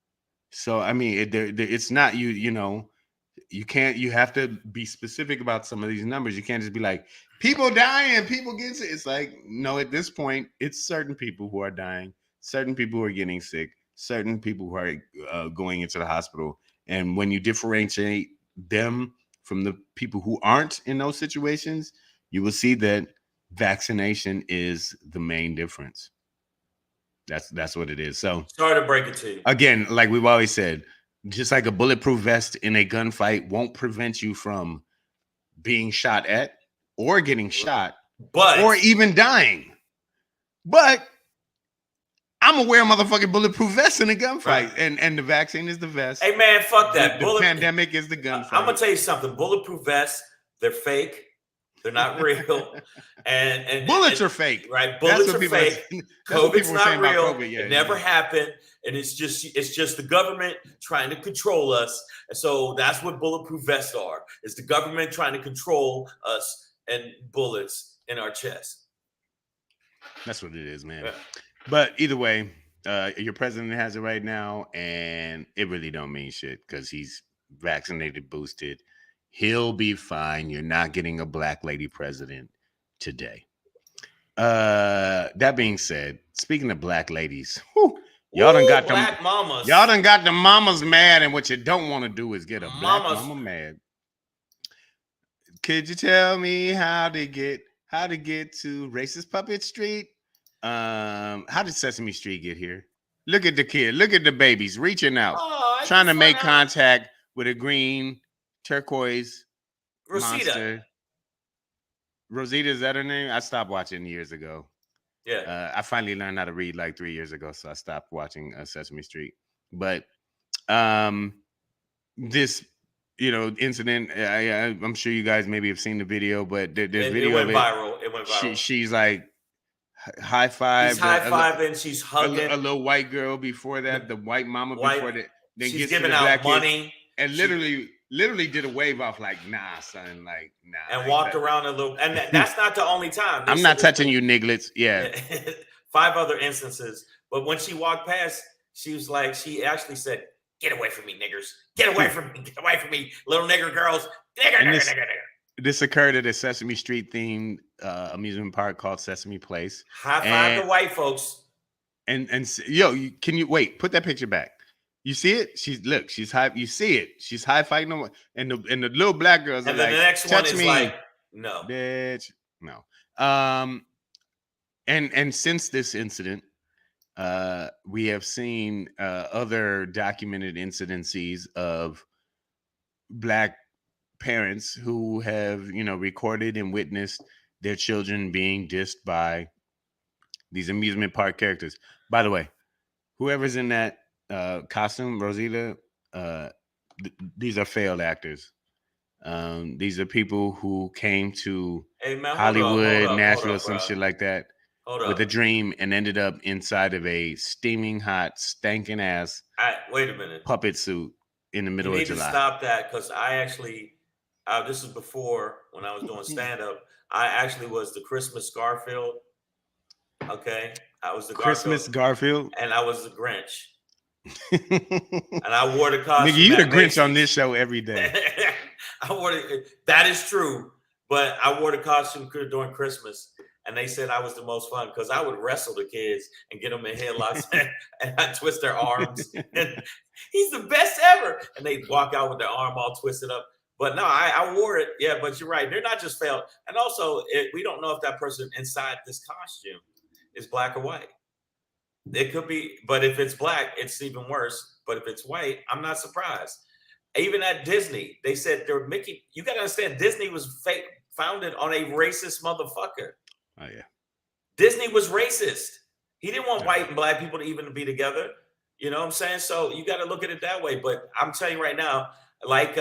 So I mean, it's not you can't. You have to be specific about some of these numbers. You can't just be like, people dying, people getting sick. It's like, no, at this point, it's certain people who are dying, certain people who are getting sick, certain people who are going into the hospital. And when you differentiate them from the people who aren't in those situations, you will see that vaccination is the main difference. That's what it is. So sorry to break it to you. Again, like we've always said, just like a bulletproof vest in a gunfight won't prevent you from being shot at or getting shot, or even dying. But I'm gonna wear a motherfucking bulletproof vest in a gunfight, right. and the vaccine is the vest. Hey man, fuck that. The pandemic is the gunfight. I'm gonna tell you something. Bulletproof vests, they're fake. They're not real. And bullets are fake. Right? Bullets are fake. COVID's not real. COVID. Yeah, it never happened. And it's just the government trying to control us. And so that's what bulletproof vests are. It's the government trying to control us and bullets in our chest. That's what it is, man. Yeah. But either way, your president has it right now, and it really don't mean shit because he's vaccinated, boosted. He'll be fine. You're not getting a black lady president today. That being said, speaking of black ladies, y'all done got black mamas. Y'all done got the mamas mad, and what you don't want to do is get a black mama mad. Could you tell me how to get to Racist Puppet Street? How did Sesame Street get here? Look at the kid. Look at the babies reaching out, trying to make contact with a green turquoise monster. Rosita, is that her name? I stopped watching years ago. Yeah. I finally learned how to read like 3 years ago, so I stopped watching Sesame Street. But this, incident, I'm sure you guys maybe have seen the video, but there's video. It went viral. It went viral. She's like high five. She's high fiving. She's hugging a little white girl before that, the white mama before that. Then she's giving out money and literally did a wave off like, nah, son, like, nah. And like walked around a little. And that's not the only time. I'm not touching you, nigglets. Yeah. 5 other instances. But when she walked past, she actually said, "Get away from me, niggers. Get away from me. Get away from me, little nigger girls. Nigger." This occurred at a Sesame Street themed amusement park called Sesame Place. High five the white folks. And can you wait? Put that picture back. You see it? She's high. You see it? She's high fighting them, and the little black girls are like, the next touch one is me, like, no, bitch, no. And since this incident, we have seen other documented incidences of black parents who have, recorded and witnessed their children being dissed by these amusement park characters. By the way, whoever's in that costume, Rosita, these are failed actors. These are people who came to Hollywood, Nashville, some shit like that with a dream and ended up inside of a steaming hot, stanking ass wait a minute puppet suit in the middle of July. You need to stop that, because I actually this is before when I was doing stand-up. I actually was the Christmas Garfield. Okay, I was the Christmas Garfield, and I was the Grinch. And I wore the costume. Nigga, you the Grinch on this show every day. That is true, but I wore the costume during Christmas, and they said I was the most fun because I would wrestle the kids and get them in headlocks and I twist their arms. And he's the best ever, and they'd walk out with their arm all twisted up. But no, I wore it. Yeah, but you're right. They're not just failed. And also, we don't know if that person inside this costume is black or white. It could be, but if it's black, it's even worse But if it's white, I'm not surprised. Even at Disney, they said they're Mickey. You got to understand, Disney was founded on a racist motherfucker. Oh yeah, Disney was racist. He didn't want white and black people to even be together. You know what I'm saying? So you got to look at it that way. But I'm telling you right now, like,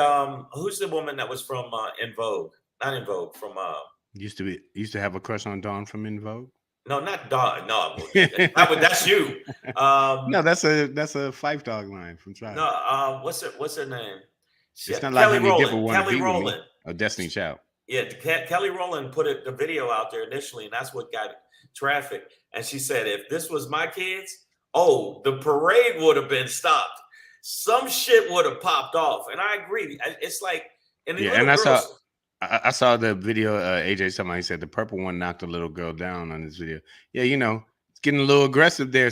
who's the woman that was from In Vogue? Not In Vogue, from used to have a crush on Dawn from In Vogue. No, not Dawn. No, that's you. No, that's a Fife Dog line from Tribe. No, what's her name? It's not like Honey Dipper wanna be with me. Oh, Destiny Child. Yeah, Kelly Rowland put the video out there initially, and that's what got traffic. And she said, if this was my kids, the parade would have been stopped. Some shit would have popped off. And I agree. It's like, and I saw the video. AJ, somebody said the purple one knocked a little girl down on this video. Yeah, it's getting a little aggressive there.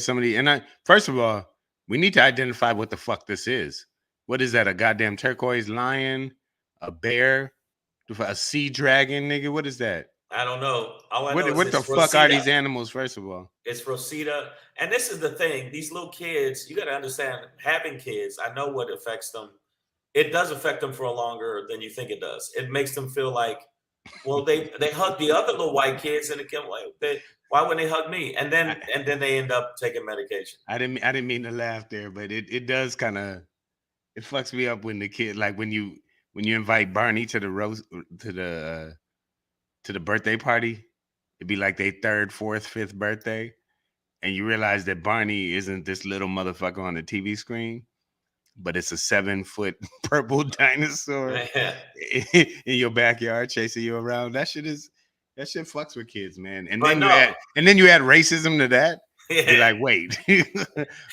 First of all, we need to identify what the fuck this is. What is that? A goddamn turquoise lion? A bear? A sea dragon, nigga? What is that? I don't know. What the fuck are these animals, first of all? It's Rosita. And this is the thing. These little kids, you got to understand, having kids, I know what affects them. It does affect them for longer than you think it does. It makes them feel like, well, they hug the other little white kids, and it can why wouldn't they hug me? And then they end up taking medication. I didn't mean to laugh there, but it does kind of, it fucks me up when the kid, like when you invite Barney to the birthday party, it'd be like their 3rd, 4th, 5th birthday, and you realize that Barney isn't this little motherfucker on the TV screen, but it's a 7-foot purple dinosaur in your backyard chasing you around. That shit fucks with kids, man. And then you add racism to that. Yeah. You're like, wait,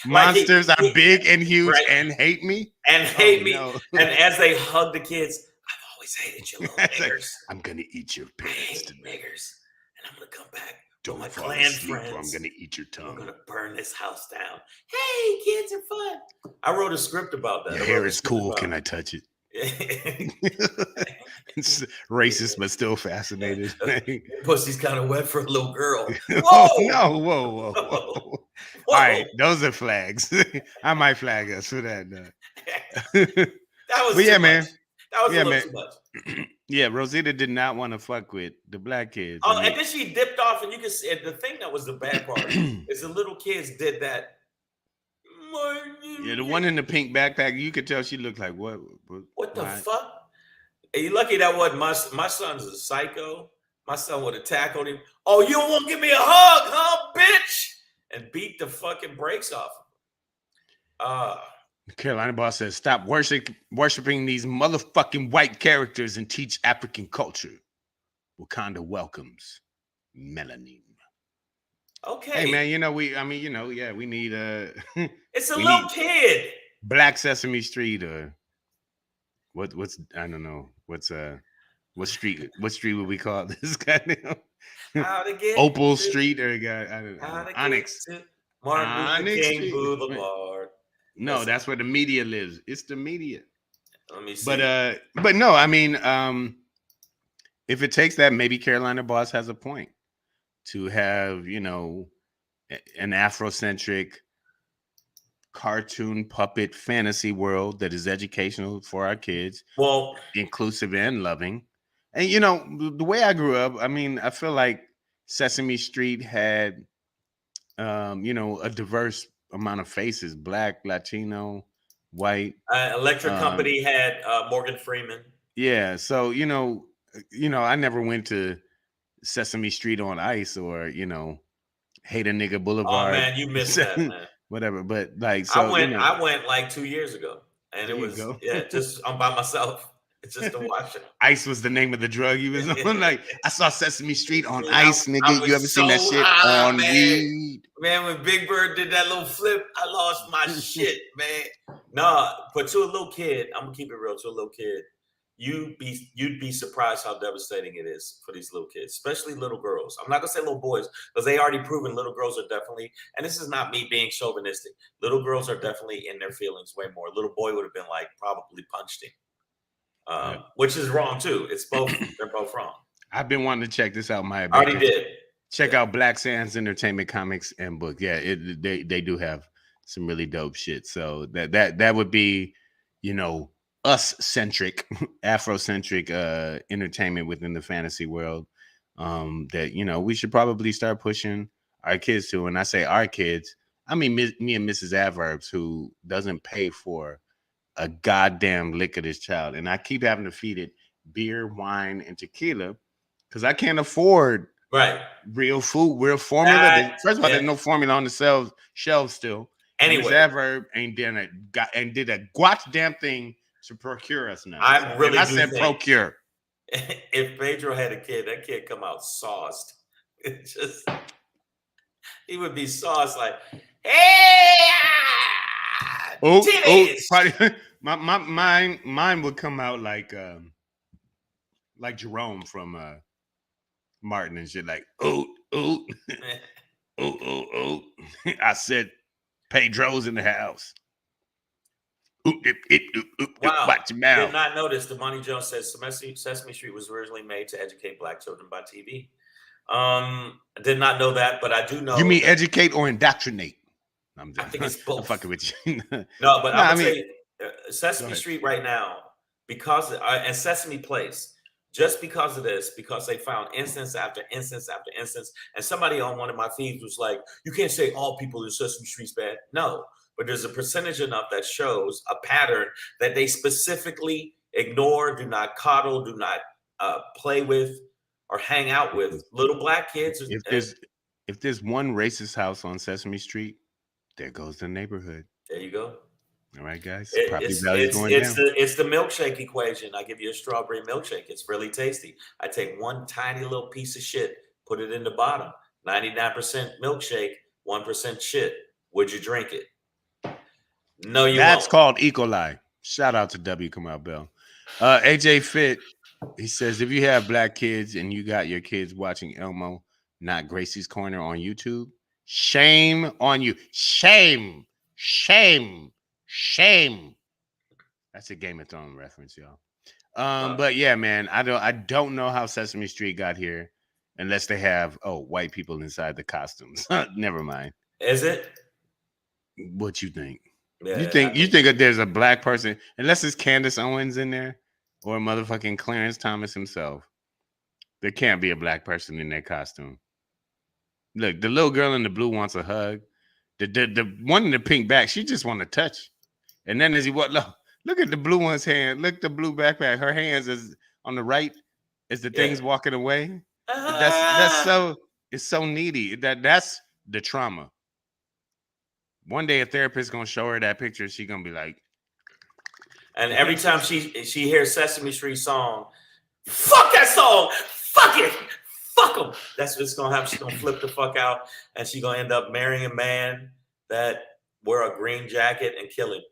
monsters are big and huge and hate me? And hate me. No. And as they hug the kids, I've always hated you little niggers. I'm going to eat your parents today. Niggers. And I'm going to come back. Don't my fall clan asleep, friends. or I'm going to eat your tongue. I'm going to burn this house down. Hey, kids are fun. I wrote a script about that. Your hair is cool. Can I touch it? It's racist, but still fascinated. Pussy's kind of wet for a little girl. Whoa! Oh, no, whoa. All right, those are flags. I might flag us for that. That was too much. Man. That was a little too much. Yeah, Rosita did not want to fuck with the black kids. And then she dipped off, and you can see the thing that was the bad part is the little kids did that. Yeah, the one in the pink backpack, you could tell she looked like what the fuck? Are you lucky that wasn't my son's a psycho? My son would have tackled him. Oh, you don't want to give me a hug, huh, bitch? And beat the fucking brakes off him. Carolina Boss says, stop worshiping these motherfucking white characters and teach African culture. Wakanda welcomes melanin. Okay. Hey man, we need it's a little kid. Black Sesame Street or what's I don't know. What street would we call this goddamn Opal Street or Onyx. Martin Luther King Boulevard. No, that's where the media lives. It's the media. Let me see. But no, I mean, if it takes that, maybe Carolina Boss has a point to have, an Afrocentric cartoon puppet fantasy world that is educational for our kids, well, inclusive and loving. And the way I grew up, I mean, I feel like Sesame Street had a diverse amount of faces: black, Latino, white. Electric Company had Morgan Freeman. Yeah, so I never went to Sesame Street on Ice or Hate a Nigga Boulevard. Oh man, you missed that, man. Whatever, but like, so I went like 2 years ago, and it was just I'm by myself. It's just to watch it. Ice was the name of the drug he was on. Like, I saw Sesame Street on Ice, nigga. You ever seen that shit on weed? Man, when Big Bird did that little flip, I lost my shit, man. Nah, but to a little kid, I'm gonna keep it real. To a little kid, you'd be surprised how devastating it is for these little kids, especially little girls. I'm not gonna say little boys because they already proven little girls are definitely, and this is not me being chauvinistic. Little girls are definitely in their feelings way more. Little boy would have been like probably punched him. Which is wrong too. It's both. They're both wrong. I've been wanting to check this out. I already did. Check out Black Sands Entertainment Comics and Book. Yeah, they do have some really dope shit. So that would be, you know, us centric, Afrocentric entertainment within the fantasy world. That, you know, we should probably start pushing our kids to. And I say our kids, I mean me and Mrs. Adverbs, who doesn't pay for a goddamn lick of this child, and I keep having to feed it beer, wine, and tequila because I can't afford real food, real formula. First of all, there's no formula on the shelves still. Anyway, Mrs. Adverb ain't done it, did a goddamn thing to procure us now. I said procure. If Pedro had a kid, that kid come out sauced. It just, he would be sauced like, hey, probably, mine would come out like Jerome from Martin and shit, like oh. I said Pedro's in the house. Wow. Watch your mouth. Did not notice. Damani Jones says Sesame Street was originally made to educate Black children by TV. I did not know that, but I do know. You mean educate or indoctrinate? I think it's both. I'm fucking with you. No, but I'm gonna say Sesame Street right now, because and Sesame Place, just because of this, because they found instance after instance after instance, and somebody on one of my feeds was like, "You can't say all people in Sesame Street's bad." No. But there's a percentage enough that shows a pattern that they specifically ignore, do not coddle, do not play with or hang out with little Black kids. If there's one racist house on Sesame Street, there goes the neighborhood. There you go. All right, guys. It's the milkshake equation. I give you a strawberry milkshake. It's really tasty. I take one tiny little piece of shit, put it in the bottom. 99% milkshake, 1% shit. Would you drink it? No, you That's won't. Called E. coli. Shout out to W. Kamau Bell. AJ Fit, he says, if you have Black kids and you got your kids watching Elmo, not Gracie's Corner on YouTube, shame on you. Shame. That's a Game of Thrones reference, y'all. But yeah, man, I don't know how Sesame Street got here unless they have white people inside the costumes. Never mind. Is it? What you think? Yeah, you think that there's a Black person, unless it's Candace Owens in there or motherfucking Clarence Thomas himself, there can't be a Black person in that costume. Look, the little girl in the blue wants a hug. The one in the pink back, she just want to touch. And then as he what look at the blue one's hand. Look, the blue backpack. Her hands is on the right as the thing's walking away. That's so needy. That's the trauma. One day a therapist gonna show her that picture. She gonna be like, and every time she hears Sesame Street song, fuck that song, fuck it, fuck them. That's what's gonna happen. She's gonna flip the fuck out, and she's gonna end up marrying a man that wear a green jacket and kill him.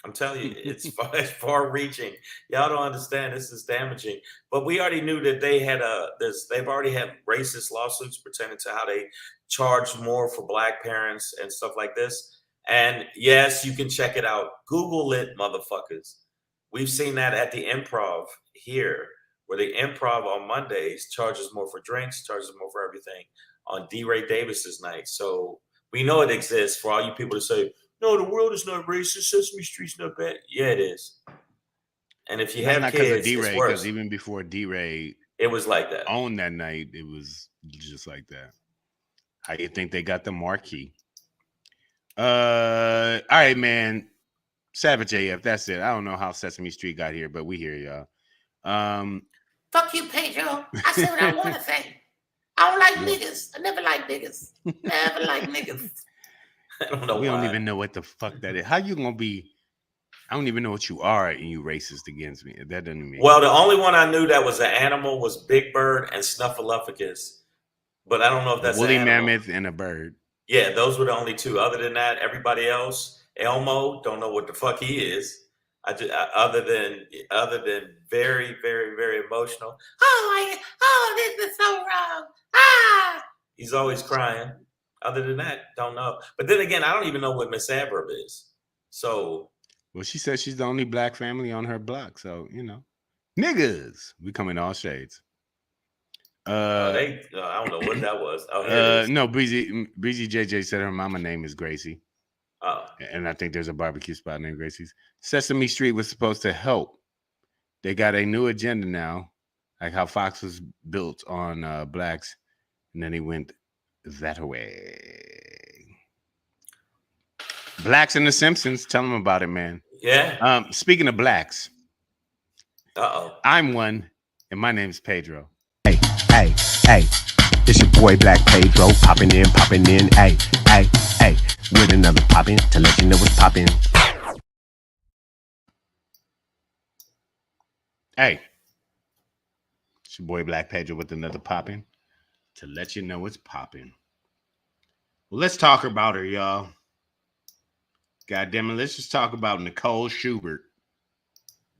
I'm telling you, it's far reaching. Y'all don't understand. This is damaging. But we already knew that they've already had racist lawsuits pertaining to how they charge more for Black parents and stuff like this. And yes, you can check it out. Google it, motherfuckers. We've seen that at the Improv here, where the Improv on Mondays charges more for drinks, charges more for everything on D. Ray Davis's night. So we know it exists. For all you people to say, no, the world is not racist. Sesame Street's not bad. Yeah, it is. And if you have kids, it's worse. Because even before D-Ray, it was like that. On that night, it was just like that. How you think they got the marquee? All right, man. Savage AF, that's it. I don't know how Sesame Street got here, but we hear y'all. Fuck you, Pedro. I said what I want to say. I don't like niggas. I never like niggas. Never like niggas. I don't know. We don't even know what the fuck that is. How you gonna be? I don't even know what you are, and you racist against me. That doesn't mean. Well, the only one I knew that was an animal was Big Bird and Snuffleupagus, but I don't know if that's woolly mammoth and a bird. Yeah, those were the only two. Other than that, everybody else, Elmo, don't know what the fuck he is. Other than very, very, very emotional. Oh, this is so wrong. Ah, he's always crying. Other than that, don't know. But then again, I don't even know what Miss Adverb is. So, well, she says she's the only Black family on her block. So, niggas, we come in all shades. I don't know what that was. Oh, no, Breezy JJ said her mama name is Gracie. And I think there's a barbecue spot named Gracie's. Sesame Street was supposed to help. They got a new agenda now, like how Fox was built on blacks, and then he went that way. Blacks and the Simpsons, tell them about it, man. Yeah. Speaking of blacks, I'm one, and my name's Pedro. Hey, it's your boy Black Pedro, popping in, hey, with another poppin' to let you know what's poppin'. Hey, it's your boy Black Pedro with another poppin' to let you know what's poppin'. Well, let's talk about her, y'all. God damn it, let's just talk about Nicole Schubert.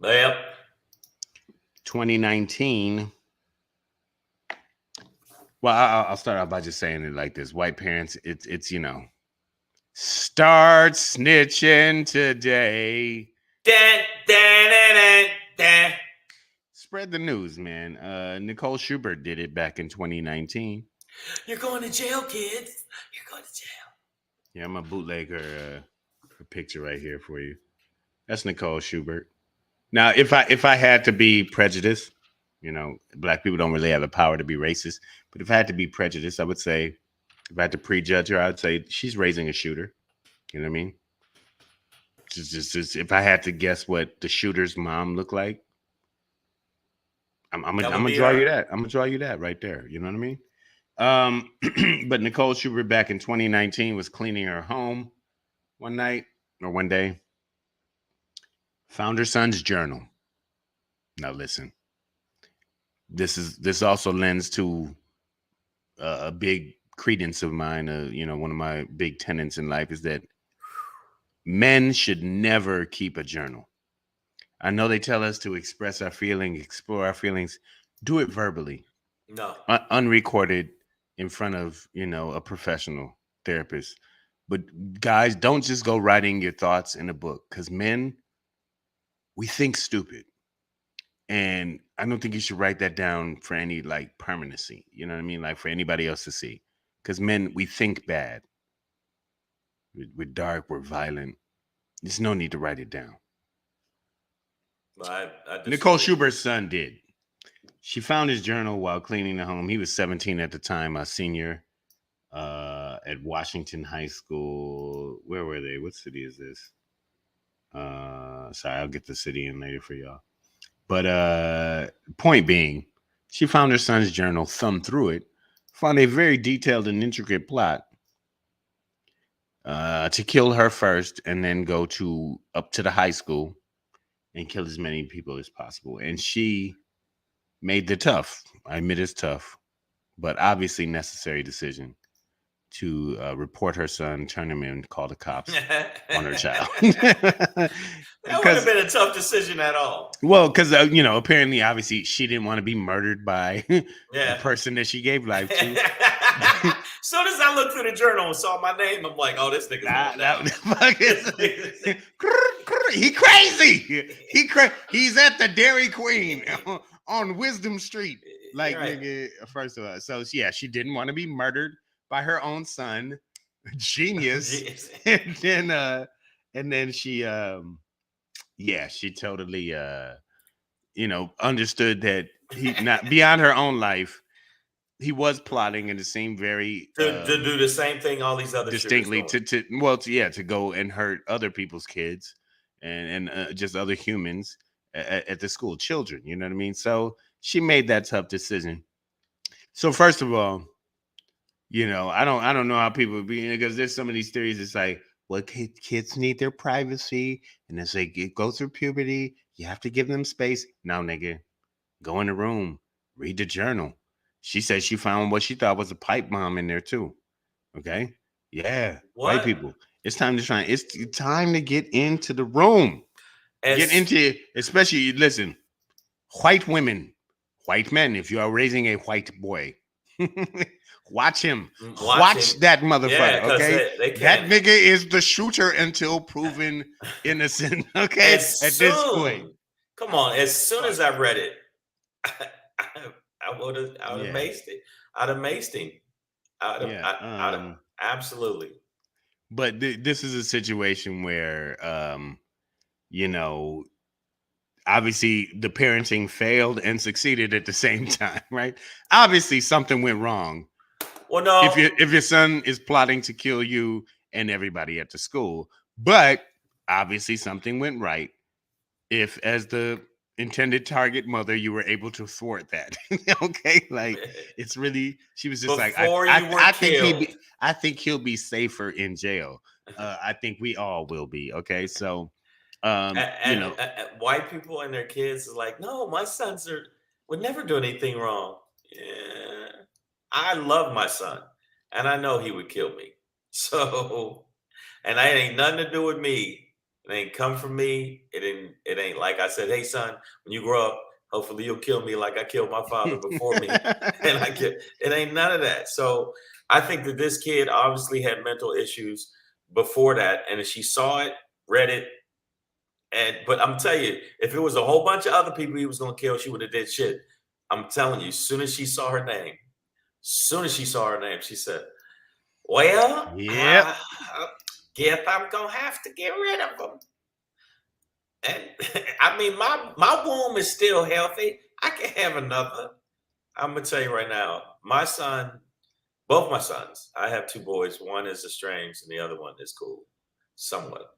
Yep. 2019. Well, I'll start off by just saying it like this. White parents, it's you know, start snitching today. Spread the news, man. Nicole Schubert did it back in 2019. You're going to jail, kids. You're going to jail. Yeah, I'm gonna bootleg her picture right here for you. That's Nicole Schubert. Now, if I had to be prejudiced, you know, black people don't really have the power to be racist. But if I had to be prejudiced, I would say, if I had to prejudge her, I would say she's raising a shooter. You know what I mean? Just if I had to guess what the shooter's mom looked like, I'm gonna draw you that. I'm gonna draw you that right there. You know what I mean? But Nicole Schubert back in 2019 was cleaning her home one night or one day. Found her son's journal. Now listen. This also lends to a big credence of mine. You know, one of my big tenets in life is that men should never keep a journal. I know they tell us to express our feelings, explore our feelings, do it verbally. No. Unrecorded in front of, you know, a professional therapist. But guys, don't just go writing your thoughts in a book, because men, we think stupid. And I don't think you should write that down for any like permanency. You know what I mean? Like for anybody else to see. Because men, we think bad. We're dark, we're violent. There's no need to write it down. Nicole Schubert's son did. She found his journal while cleaning the home. He was 17 at the time, a senior at Washington High School. Where were they? What city is this? Sorry, I'll get the city in later for y'all. But point being, she found her son's journal, thumbed through it, found a very detailed and intricate plot to kill her first and then go up to the high school and kill as many people as possible. And she made the tough, I admit it's tough, but obviously necessary decision to report her son, turn him in, call the cops on her child. That would have been a tough decision at all. Well, because, you know, apparently, obviously, she didn't want to be murdered by the person that she gave life to. As soon as I looked through the journal and saw my name, I'm like, oh, this nigga's he crazy. He's at the Dairy Queen on Wisdom Street. Like, right. Nigga, first of all. So, yeah, she didn't want to be murdered by her own son. Genius. and then she she totally you know, understood that he not beyond her own life, he was plotting, and it seemed very to do the same thing all these other distinctly to go and hurt other people's kids and just other humans at the school, children, you know what I mean? So she made that tough decision. So first of all, you know, I don't know how people be, because there's some of these theories. It's like, well, kids need their privacy, and as they go through puberty, you have to give them space. Now, nigga, go in the room, read the journal. She said she found what she thought was a pipe bomb in there too. Okay, yeah, white people. It's time to get into the room. Get into, especially, listen, white women, white men. If you are raising a white boy. Watch him. Watch that motherfucker. Yeah, okay, that nigga is the shooter until proven innocent. Okay, at this point. Come on. As soon as I read it, I would have maced it. I'd have maced him. Absolutely. But this is a situation where, obviously the parenting failed and succeeded at the same time, right? Obviously something went wrong. Well, no. If your son is plotting to kill you and everybody at the school, but obviously something went right. If, as the intended target mother, you were able to thwart that. Okay, like it's really, she was just I think he'll be safer in jail. I think we all will be. Okay, so white people and their kids is like, no, my sons would never do anything wrong. Yeah, I love my son, and I know he would kill me. So, and that ain't nothing to do with me. It ain't come from me. It ain't like I said, hey son, when you grow up, hopefully you'll kill me like I killed my father before me. And it ain't none of that. So I think that this kid obviously had mental issues before that, and she saw it, read it, but I'm telling you, if it was a whole bunch of other people he was gonna kill, she would have did shit. I'm telling you, as soon as she saw her name, she said, well, yeah, guess I'm gonna have to get rid of them. And I mean, my womb is still healthy. I can have another. I'm gonna tell you right now, both my sons, I have two boys. One is estranged and the other one is cool, somewhat.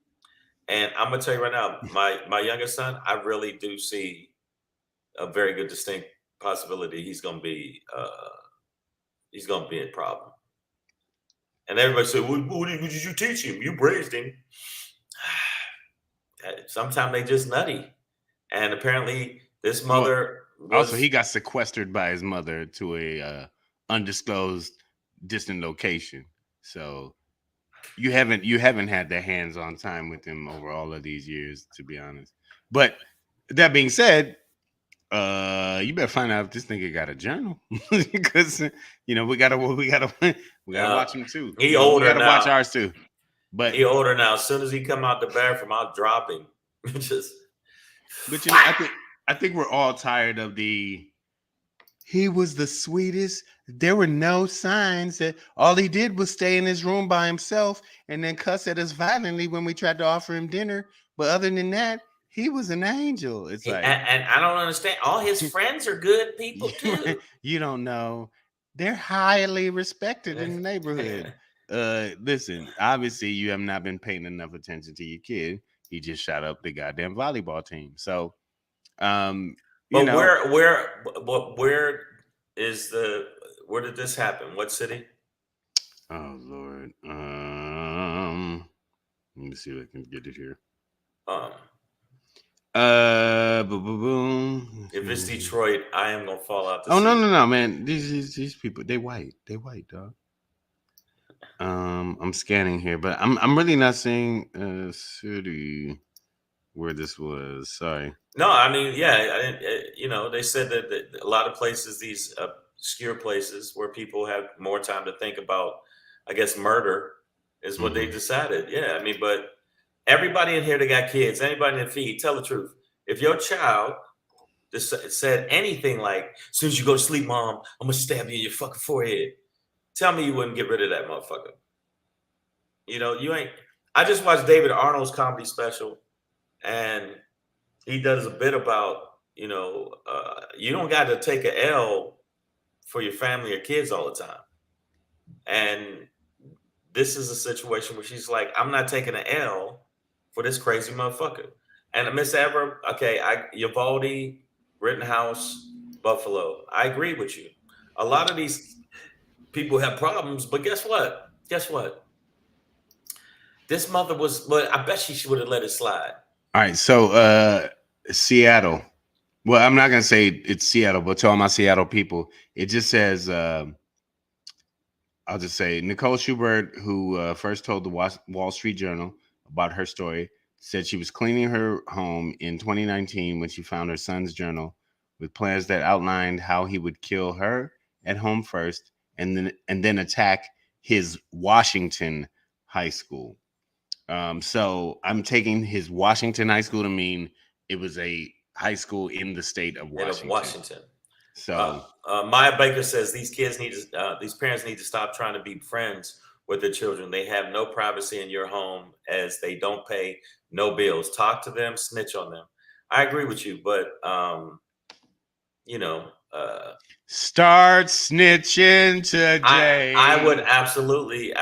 And I'm gonna tell you right now, my youngest son, I really do see a very good distinct possibility he's gonna be a problem. And everybody said, what did you teach him? You raised him. Sometimes they just nutty. And apparently this mother also he got sequestered by his mother to a undisclosed distant location. So you haven't had the hands-on time with him over all of these years, to be honest. But that being said, you better find out if this nigga got a journal, because we gotta watch him too. He older now. We gotta watch ours too. But he older now. As soon as he come out the bathroom, I'll drop him. But I think we're all tired of he was the sweetest. There were no signs that all he did was stay in his room by himself and then cuss at us violently when we tried to offer him dinner. But other than that, he was an angel. It's like, and I don't understand. All his friends are good people too. You don't know. They're highly respected in the neighborhood. Listen, obviously you have not been paying enough attention to your kid. He just shot up the goddamn volleyball team. So, where did this happen? What city? Oh Lord. Let me see if I can get it here. If it's Detroit, I am gonna fall out. No, man. These people, they white, dog. I'm scanning here, but I'm really not seeing city where this was. Sorry. No, I mean, yeah, I didn't. They said that a lot of places, these obscure places where people have more time to think about, I guess, murder is what they decided. Yeah, I mean, but everybody in here that got kids, anybody in the feed, tell the truth. If your child said anything like, as soon as you go to sleep, mom, I'm gonna stab you in your fucking forehead, tell me you wouldn't get rid of that motherfucker. You ain't. I just watched David Arnold's comedy special, and he does a bit about, you don't got to take an L for your family or kids all the time. And this is a situation where she's like, I'm not taking an L for this crazy motherfucker. And Miss Ever, okay, Uvalde, Rittenhouse, Buffalo, I agree with you. A lot of these people have problems, but guess what? This mother I bet she would have let it slide. All right, so Seattle. Well, I'm not gonna say it's Seattle, but to all my Seattle people, it just says I'll just say Nicole Schubert, who first told the Wall Street Journal about her story, said she was cleaning her home in 2019 when she found her son's journal with plans that outlined how he would kill her at home first and then attack his Washington high school. So I'm taking his Washington high school to mean it was a high school in the state of Washington. So Maya Baker says these parents need to stop trying to be friends with their children. They have no privacy in your home as they don't pay no bills. Talk to them, snitch on them. I agree with you, but start snitching today. I would absolutely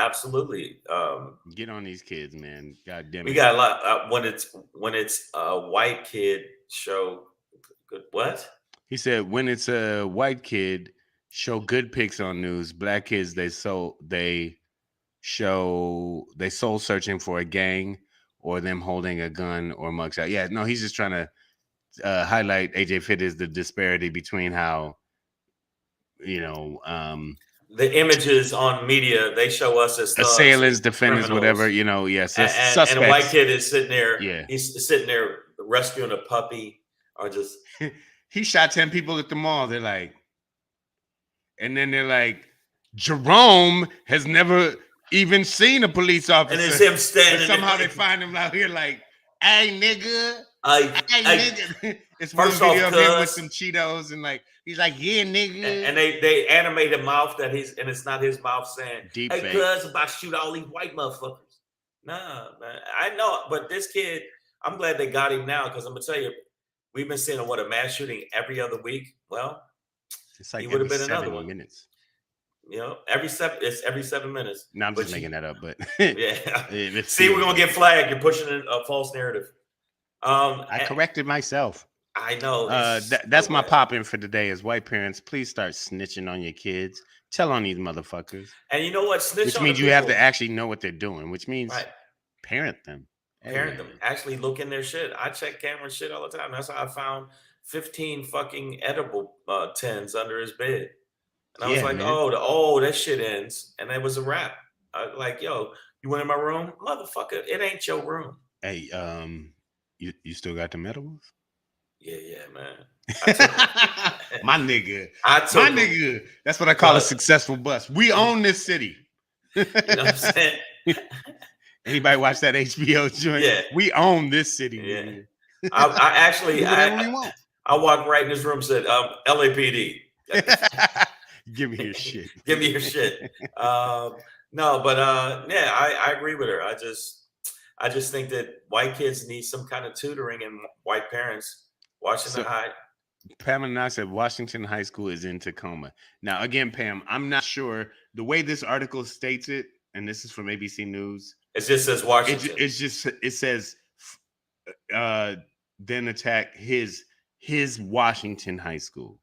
get on these kids, man. God damn it. We got a lot when it's a white kid show. What? He said when it's a white kid, show good pics on news. Black kids, they soul searching for a gang or them holding a gun or mugshot. Yeah, no, he's just trying to highlight AJ Fit is the disparity between how the images on media, they show us as thugs, assailants, defendants, criminals. whatever, yes. And a white kid is sitting there. Yeah. He's sitting there rescuing a puppy or just. He shot 10 people at the mall. They're like, Jerome has never even seen a police officer. And it's him standing. And somehow they find him out here like, hey, nigga. Nigga. It's one video of him with some Cheetos and he's like, yeah, nigga. And they animate a mouth and it's not his mouth saying, deep hey, fake. cuz about to shoot all these white motherfuckers. Nah, man. I know, but this kid, I'm glad they got him now because I'm gonna tell you, we've been seeing a mass shooting every other week. Well, it's like he would have been another 7 one. Minutes. Every 7 minutes. No, I'm just making that up, but yeah. See, we're gonna get flagged. You're pushing a false narrative. I corrected myself. I know. That's my pop-in for today is white parents, please start snitching on your kids. Tell on these motherfuckers. And you know what? Snitch which on means you have to actually know what they're doing, which means parent them. Parent them. Actually look in their shit. I check Cameron's shit all the time. That's how I found 15 fucking edible tins under his bed. And I was like, man. That shit ends. And it was a wrap. I was like, yo, you went in my room? Motherfucker, it ain't your room. Hey, you still got the edibles? Yeah, man. My nigga. Nigga. That's what I call a successful bust. We own this city. You know what I'm saying? Anybody watch that HBO joint? Yeah. We own this city. Yeah. I walked right in this room and said, LAPD. Give me your shit. Give me your shit. No, but I agree with her. I just think that white kids need some kind of tutoring and white parents. Washington High. Pam and I said Washington High School is in Tacoma. Now, again, Pam, I'm not sure the way this article states it, and this is from ABC News. It just says Washington. It says then attack his Washington High School.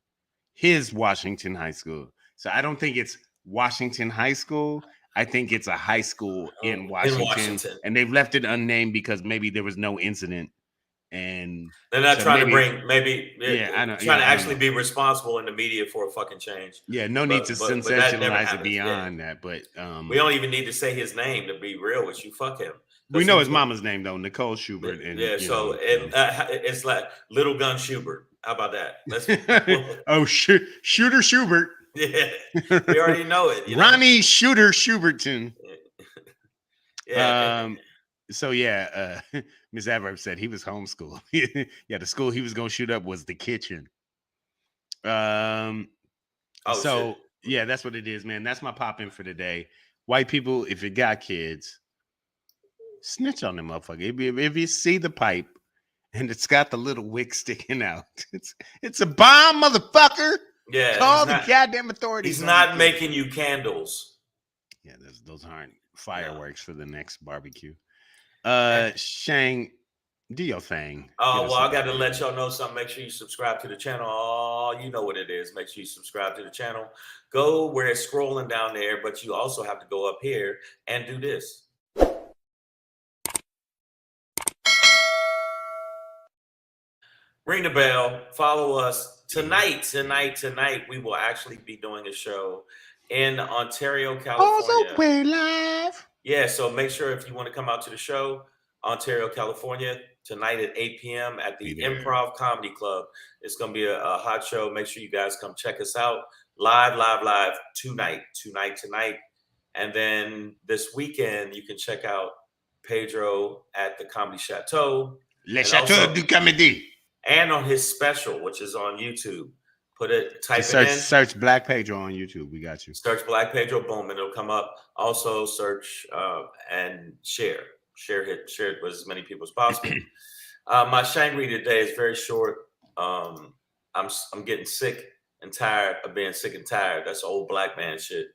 His Washington High School. So I don't think it's Washington High School. I think it's a high school in Washington. And they've left it unnamed because maybe there was no incident. And they're not trying to bring I know, trying to actually be responsible in the media for a fucking change. Yeah, no need to sensationalize it beyond that. But we don't even need to say his name to be real with you. Fuck him. We know his mama's name though, Nicole Schubert. And it's like Little Gun Schubert. How about that? Shooter Schubert. Yeah, we already know it. Ronnie Shooter Schuberton. Yeah. So Ms. Adverb said he was homeschooled. The school he was gonna shoot up was the kitchen. That's what it is, man. That's my pop-in for today. White people, if you got kids, snitch on them motherfucker. If you see the pipe and it's got the little wick sticking out, it's a bomb, motherfucker. Yeah, call the goddamn authorities. He's not making you candles. Yeah, those aren't fireworks for the next barbecue. Shang, do your thing. Oh, well, I got to let y'all know something. Make sure you subscribe to the channel. Oh, you know what it is. Make sure you subscribe to the channel. Go where it's scrolling down there, but you also have to go up here and do this. Ring the bell. Follow us. Tonight, we will actually be doing a show in Ontario, California. Also, we're live. Yeah, so make sure if you want to come out to the show, Ontario, California, tonight at 8 p.m. at the Improv Comedy Club. It's going to be a hot show. Make sure you guys come check us out. Live tonight. And then this weekend, you can check out Pedro at the Comedy Chateau. Le Chateau du Comédie. And on his special, which is on YouTube. Put it, type search, it in. Search Black Pedro on YouTube. We got you. Search Black Pedro, boom, and it'll come up. Also search and share it with as many people as possible. My Shangry today is very short. I'm getting sick and tired of being sick and tired. That's old black man shit.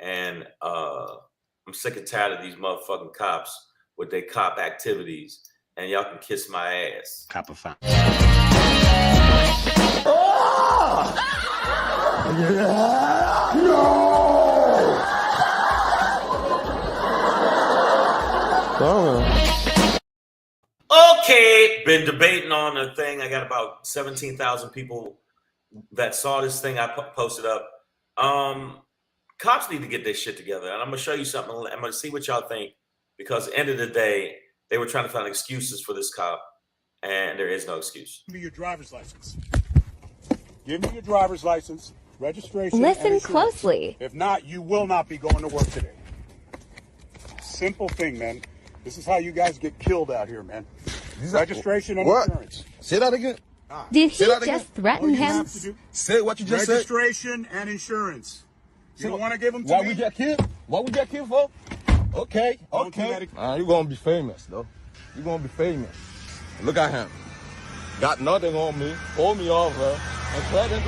And I'm sick and tired of these motherfucking cops with their cop activities. And y'all can kiss my ass. Cop of fine. Okay, been debating on the thing. I got about 17,000 people that saw this thing I posted up. Cops need to get their shit together, and I'm gonna show you something. I'm gonna see what y'all think, because at the end of the day, they were trying to find excuses for this cop, and there is no excuse. Give me your driver's license. Give me your driver's license, registration. Listen closely. If not, you will not be going to work today. Simple thing, man. This is how you guys get killed out here, man. Registration and insurance. Say that again. Did he just threaten him? Say what you just said. Registration and insurance. You don't want to give them to Why me? we get killed? What we get killed for? Okay, Don't do okay. that. You're gonna be famous, though. You're gonna be famous. Look at him. Got nothing on me. Pulled me over and threatened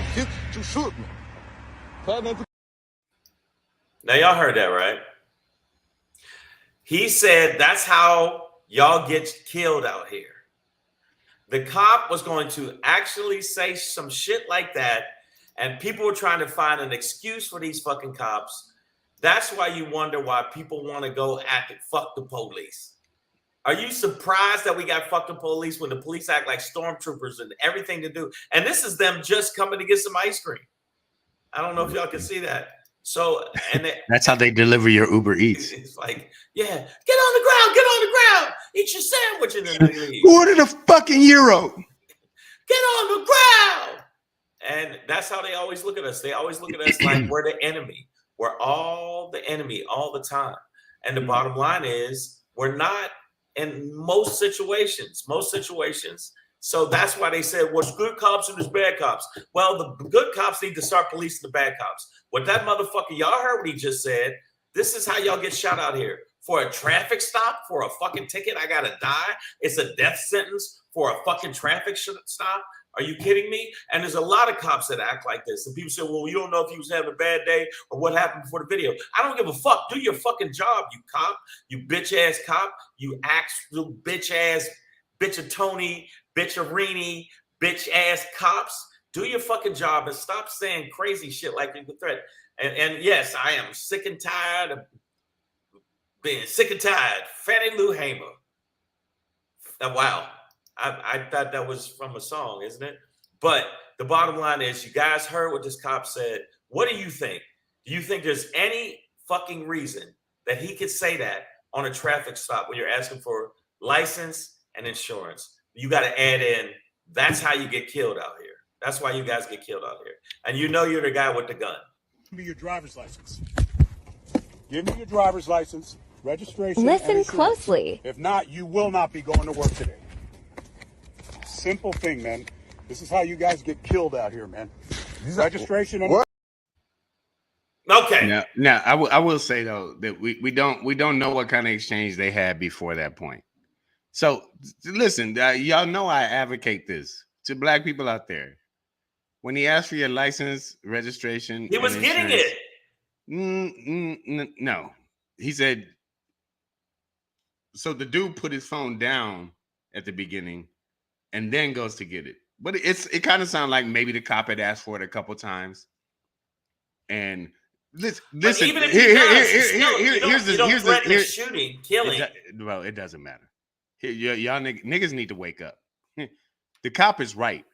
to shoot me. Threatened to. Now y'all heard that, right? He said that's how y'all get killed out here. The cop was going to actually say some shit like that, and people were trying to find an excuse for these fucking cops. That's why you wonder why people want to go act like fuck the police. Are you surprised that we got fuck the police when the police act like stormtroopers and everything to do? And this is them just coming to get some ice cream. I don't know if y'all can see that. So, and that's how they deliver your Uber Eats. It's like, yeah, get on the ground, eat your sandwich, and then they leave. Order a fucking euro. Get on the ground. And that's how they always look at us. They always look at us like we're the enemy. We're all the enemy all the time. And the bottom line is we're not in most situations. So that's why they said, well, there's good cops and there's bad cops. Well, the good cops need to start policing the bad cops. What that motherfucker, y'all heard what he just said. This is how y'all get shot out here. For a traffic stop, for a fucking ticket, I gotta die. It's a death sentence for a fucking traffic stop. Are you kidding me? And there's a lot of cops that act like this. And people say, well, you don't know if he was having a bad day or what happened before the video. I don't give a fuck. Do your fucking job, you cop. You bitch-ass cop. You actual bitch-ass, bitch-a-Tony, bitch-a-Rini, bitch-ass cops. Do your fucking job and stop saying crazy shit like you can threat. And yes, I am sick and tired of being sick and tired. Fannie Lou Hamer. Wow. I thought that was from a song, isn't it? But the bottom line is, you guys heard what this cop said. What do you think? Do you think there's any fucking reason that he could say that on a traffic stop when you're asking for license and insurance? You got to add in, that's how you get killed out here. That's why you guys get killed out here. And you know you're the guy with the gun. Give me your driver's license. Give me your driver's license, registration. Listen closely. If not, you will not be going to work today. Simple thing, man. This is how you guys get killed out here, man. Registration and Okay. Now I will say though that we don't know what kind of exchange they had before that point. So listen, y'all know I advocate this to black people out there. When he asked for your license, registration, He was getting it. No, he said. So the dude put his phone down at the beginning and then goes to get it. But it kind of sounded like maybe the cop had asked for it a couple times. And listen, even if he does, shooting, killing. Well, it doesn't matter. Y'all niggas need to wake up. The cop is right.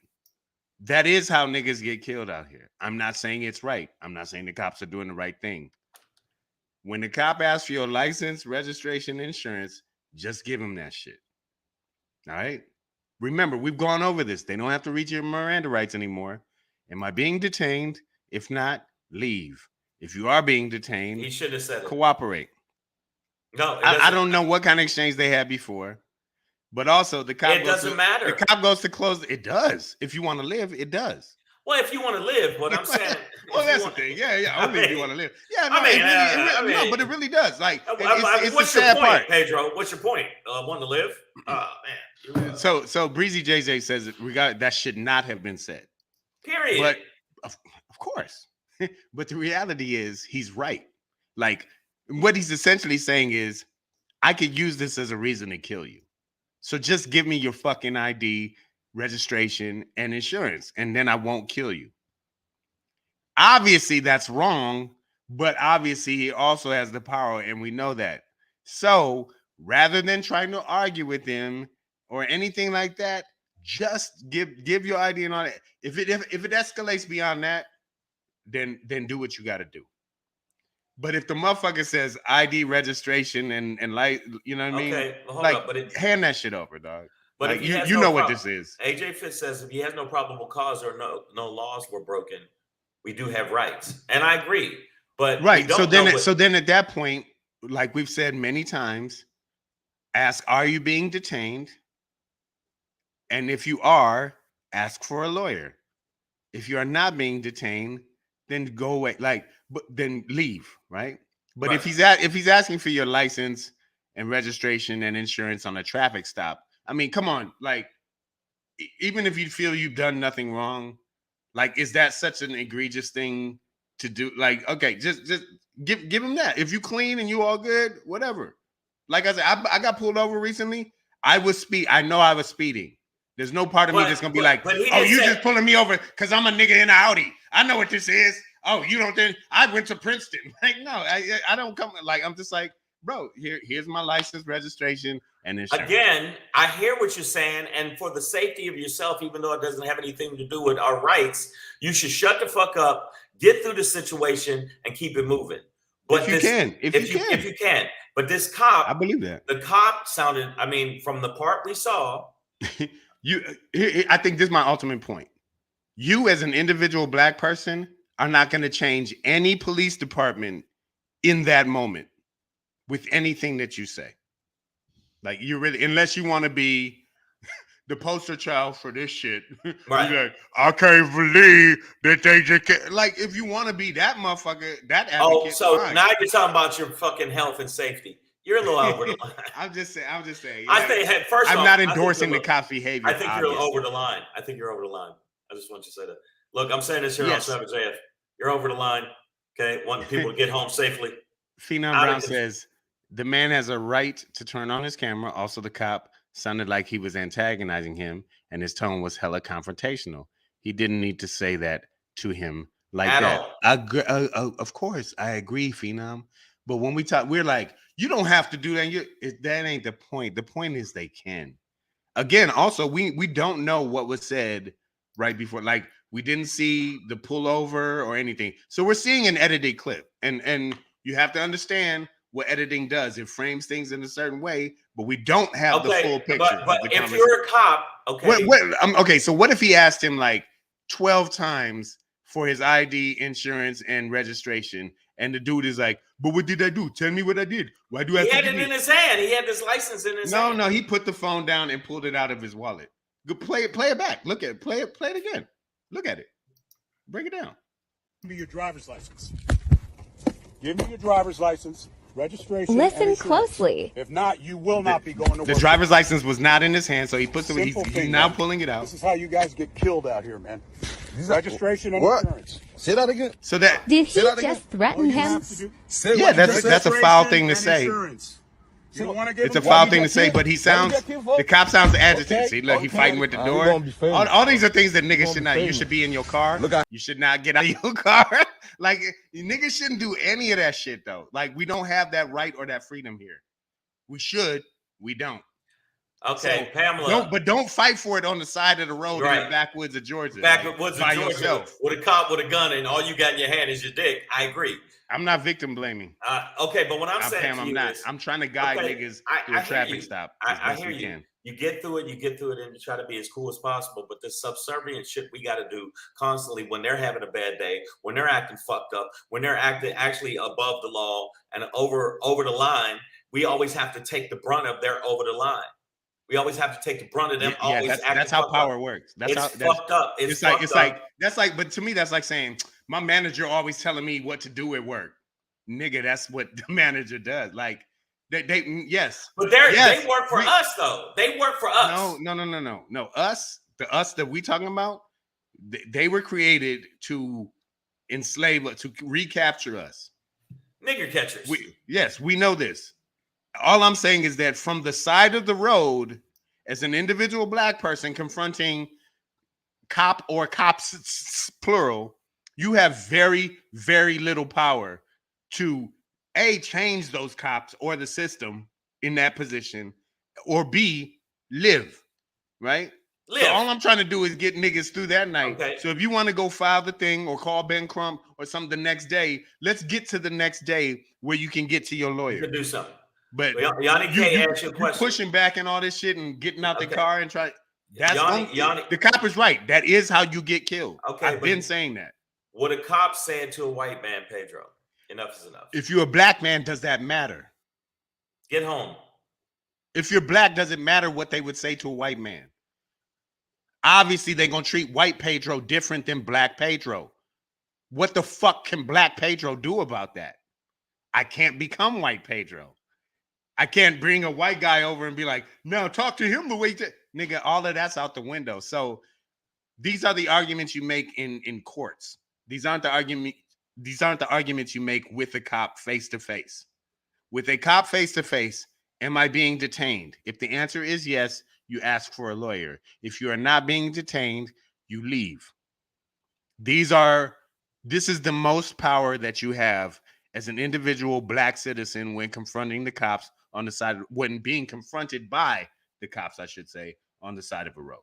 That is how niggas get killed out here. I'm not saying it's right. I'm not saying the cops are doing the right thing. When the cop asks for your license, registration, insurance, just give him that shit. All right? Remember, we've gone over this. They don't have to read your Miranda rights anymore. Am I being detained? If not, leave. If you are being detained, he should have said it. Cooperate. No, I don't know what kind of exchange they had before. But also, the cop. It doesn't matter. The cop goes to close. It does. If you want to live, it does. Well, if you want to live, what I'm saying. Well, that's the thing. Yeah. Only if you want to live. Yeah, no, no, but it really does. Like, it's what's the your sad point, part. Pedro? What's your point? Wanting to live? Oh man. So Breezy JJ says that should not have been said. Period. But of course. But the reality is he's right. Like, what he's essentially saying is, I could use this as a reason to kill you. So just give me your fucking ID, registration, and insurance, and then I won't kill you. Obviously, that's wrong, but obviously he also has the power, and we know that. So rather than trying to argue with him or anything like that, just give your ID and all that. If it escalates beyond that, then do what you got to do. But if the motherfucker says ID, registration, and like, you know what I mean? Okay, well, hold like, up, but hand that shit over, dog. But like, if he has you no know what problem, this is. AJ Fitz says if he has no probable cause or no laws were broken, we do have rights, and I agree. But right, so then at that point, like we've said many times, ask, are you being detained? And if you are, ask for a lawyer. If you are not being detained, then go away. Like, but then leave, right? But right. if he's asking for your license and registration and insurance on a traffic stop, I mean, come on, like, even if you feel you've done nothing wrong, like, is that such an egregious thing to do? Like, okay, just give him that. If you clean and you all good, whatever. Like I said, I got pulled over recently. I know I was speeding. There's no part of me that's gonna be like, oh, you just pulling me over because I'm a nigga in an Audi. I know what this is. Oh, you don't think I went to Princeton? Like, no, I don't come. Like, I'm just like, bro, here's my license, registration, and insurance. Again, I hear what you're saying, and for the safety of yourself, even though it doesn't have anything to do with our rights, you should shut the fuck up, get through the situation, and keep it moving. But if you can. But this cop, I believe that the cop sounded. I mean, from the part we saw, I think this is my ultimate point. You, as an individual black person, are not going to change any police department in that moment with anything that you say. Like, you really, unless you want to be the poster child for this shit. Right. Like, I can't believe that they just can't. Like, if you want to be that motherfucker, that advocate. Oh, so fine. now you're talking about your fucking health and safety. You're a little over the line. I'm just saying. I think, first I'm off, not endorsing the cop's behavior. I think you're over the line. I just want you to say that. Look, I'm saying this here on 7JF. You're over the line. Okay, wanting people to get home safely. Phenom Brown says the man has a right to turn on his camera. Also, the cop sounded like he was antagonizing him, and his tone was hella confrontational. He didn't need to say that to him like that. Of course, I agree, Phenom. But when we talk, we're like, you don't have to do that. That ain't the point. The point is they can. Again, also, we don't know what was said right before. Like, we didn't see the pullover or anything. So we're seeing an edited clip. And you have to understand what editing does. It frames things in a certain way, but we don't have the full picture. But if you're a cop, okay. Okay, so what if he asked him like 12 times for his ID, insurance, and registration? And the dude is like, but what did I do? Tell me what I did. Why do I have to do it? He had it in his hand. He had his license in his hand. No, he put the phone down and pulled it out of his wallet. Go play it back. Look at it. Play it again. Look at it. Break it down. Give me your driver's license. Give me your driver's license, registration. Listen closely. If not, you will not be going to work. The driver's license was not in his hand, so he puts it. He's now pulling it out. This is how you guys get killed out here, man. Registration and insurance. Say that again. So that did he just threaten him? Yeah, that's a foul thing to say. It's a foul thing to say, but the cop sounds agitated. See, look, he fighting with the door. All these are things that niggas should not. You should be in your car. You should not get out of your car. Like, niggas shouldn't do any of that shit though. Like, we don't have that right or that freedom here. We should. We don't. Okay, so, Pamela. Don't fight for it on the side of the road in the backwoods of Georgia. Backwoods of Georgia with a cop with a gun and all you got in your hand is your dick. I agree. I'm not victim blaming. Okay, but what I'm saying Pam, I'm not. I'm trying to guide niggas through a traffic stop. I hear you. You get through it, and you try to be as cool as possible. But this subservient shit we got to do constantly when they're having a bad day, when they're acting fucked up, when they're acting actually above the law and over the line, we always have to take the brunt of their over the line. We always have to take the brunt of them. Yeah, always that's how power works. That's it's how fucked up. It's like, but to me, that's like saying my manager always telling me what to do at work. Nigga, that's what the manager does. Like they yes. But they work for us though. They work for us. No. The us that we talking about, they were created to enslave us, to recapture us. Nigger catchers. We know this. All I'm saying is that from the side of the road, as an individual black person confronting cop or cops plural, you have very, very little power to A, change those cops or the system in that position, or B, live, right? So all I'm trying to do is get niggas through that night. Okay. So if you want to go file the thing or call Ben Crump or something the next day, let's get to the next day where you can get to your lawyer. You can do something. But Yanni K asked you a question. Pushing back and all this shit and getting out the car and try. That's the cop is right. That is how you get killed. Okay, I've been saying that. What a cop said to a white man, Pedro. Enough is enough. If you're a black man, does that matter? Get home. If you're black, does it matter what they would say to a white man? Obviously, they're gonna treat white Pedro different than black Pedro. What the fuck can black Pedro do about that? I can't become white Pedro. I can't bring a white guy over and be like, no, talk to him the way to nigga, all of that's out the window. So these are the arguments you make in courts. These aren't the arguments you make with a cop face to face. With a cop face to face, am I being detained? If the answer is yes, you ask for a lawyer. If you are not being detained, you leave. This is the most power that you have as an individual black citizen when confronting the cops on the side, when being confronted by the cops, I should say, on the side of a road.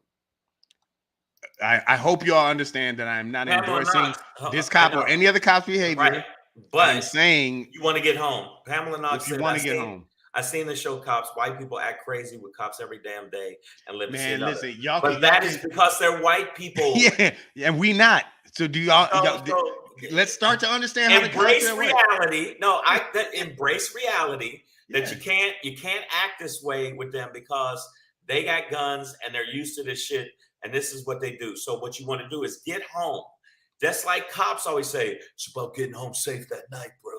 I hope you all understand that I'm not endorsing this cop or any other cop's behavior. Right. But I'm saying you want to get home. Pamela Knox said, want to get home. I seen the show Cops. White people act crazy with cops every damn day and live. Man, listen, y'all. But that is because they're white people. Yeah, and we not. So do y'all? Let's start to understand how embrace reality. No, embrace reality. That you can't act this way with them because they got guns and they're used to this shit and this is what they do. So what you want to do is get home. That's like cops always say, it's about getting home safe that night, bro.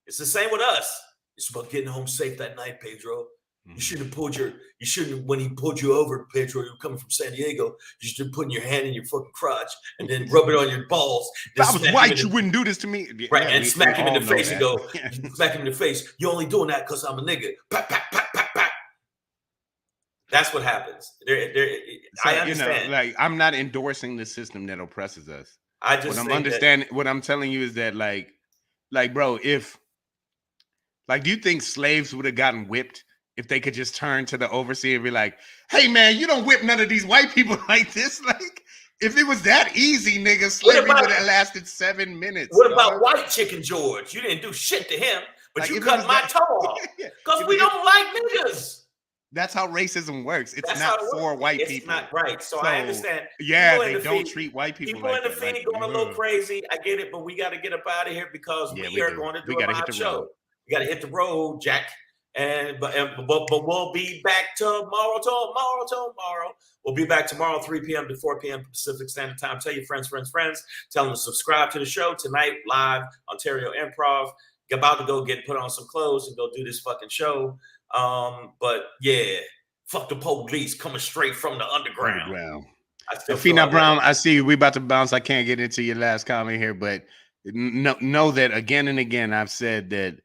It's the same with us. It's about getting home safe that night, Pedro. You shouldn't have when he pulled you over, Pedro, you were coming from San Diego, you should have putting your hand in your fucking crotch and then rub it on your balls. If I was white, you wouldn't do this to me. Right, and smack him in the face and go, smack him in the face. You're only doing that because I'm a nigga. Pap, pap, pap, pap, pap. That's what happens. I understand. Like, I'm not endorsing the system that oppresses us. I just what I'm telling you is that, like, bro, do you think slaves would have gotten whipped if they could just turn to the overseer and be like, hey, man, you don't whip none of these white people like this? Like, if it was that easy, nigga, slavery would have lasted 7 minutes. What about White Chicken George? You didn't do shit to him, but you cut my toe off because we don't like niggas. That's how racism works. It's not for white people. It's not right. So I understand. Yeah, they don't treat white people like that. People in the feed going a little crazy. I get it, but we got to get up out of here because we are going to do a live show. We got to hit the road, Jack. But we'll be back tomorrow. We'll be back tomorrow, 3 p.m. to 4 p.m. Pacific Standard Time. Tell your friends. Tell them to subscribe to the show tonight, live, Ontario Improv. About to go put on some clothes and go do this fucking show. But yeah, fuck the police coming straight from the underground. Fina Brown, I see you. We about to bounce. I can't get into your last comment here, but know that again and again I've said that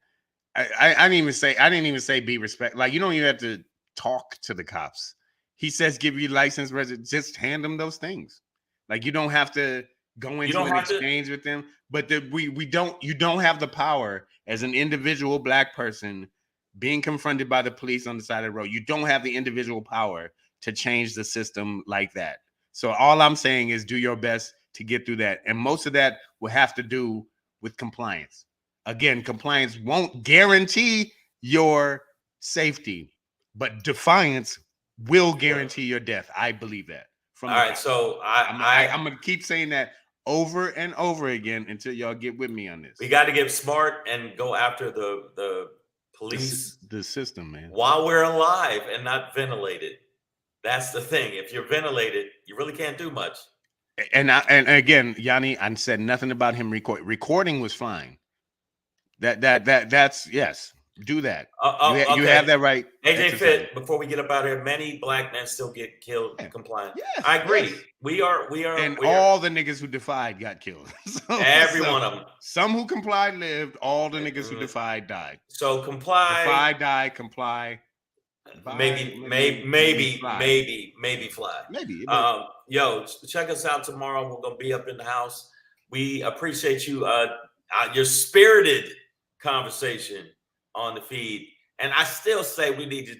I didn't even say be respect. Like, you don't even have to talk to the cops. He says give you license, just hand them those things. Like, you don't have to go into an exchange with them. But you don't have the power as an individual black person being confronted by the police on the side of the road. You don't have the individual power to change the system like that. So all I'm saying is do your best to get through that. And most of that will have to do with compliance. Again, compliance won't guarantee your safety, but defiance will guarantee your death. I believe that. All right, so I'm going to keep saying that over and over again until y'all get with me on this. We got to get smart and go after the police the system, man. while we're alive and not ventilated. That's the thing. If you're ventilated, you really can't do much. And again, Yanni, I said nothing about him recording was fine. That's yes. Do that. You have that right. AJ Fit, before we get up out of here, many black men still get killed compliant. Yes, I agree. Yes. We are. And all the niggas who defied got killed. Every one of them. Some who complied lived. All the niggas who defied died. So comply. Defy, die, comply. Maybe fly. Maybe. Yo, check us out tomorrow. We're gonna be up in the house. We appreciate you. Your spirited conversation on the feed, and I still say we need to.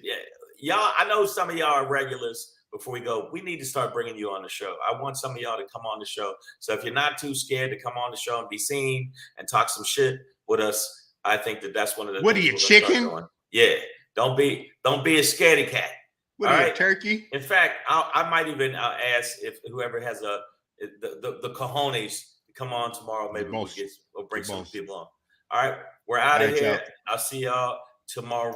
Y'all, I know some of y'all are regulars. Before we go, we need to start bringing you on the show. I want some of y'all to come on the show. So if you're not too scared to come on the show and be seen and talk some shit with us, I think that's one of the. What are you, chicken? Yeah, don't be a scaredy cat. What are you, turkey? In fact, I might even ask if whoever has the cojones to come on tomorrow. Maybe we'll bring some people on. All right, we're out of here. I'll see y'all tomorrow.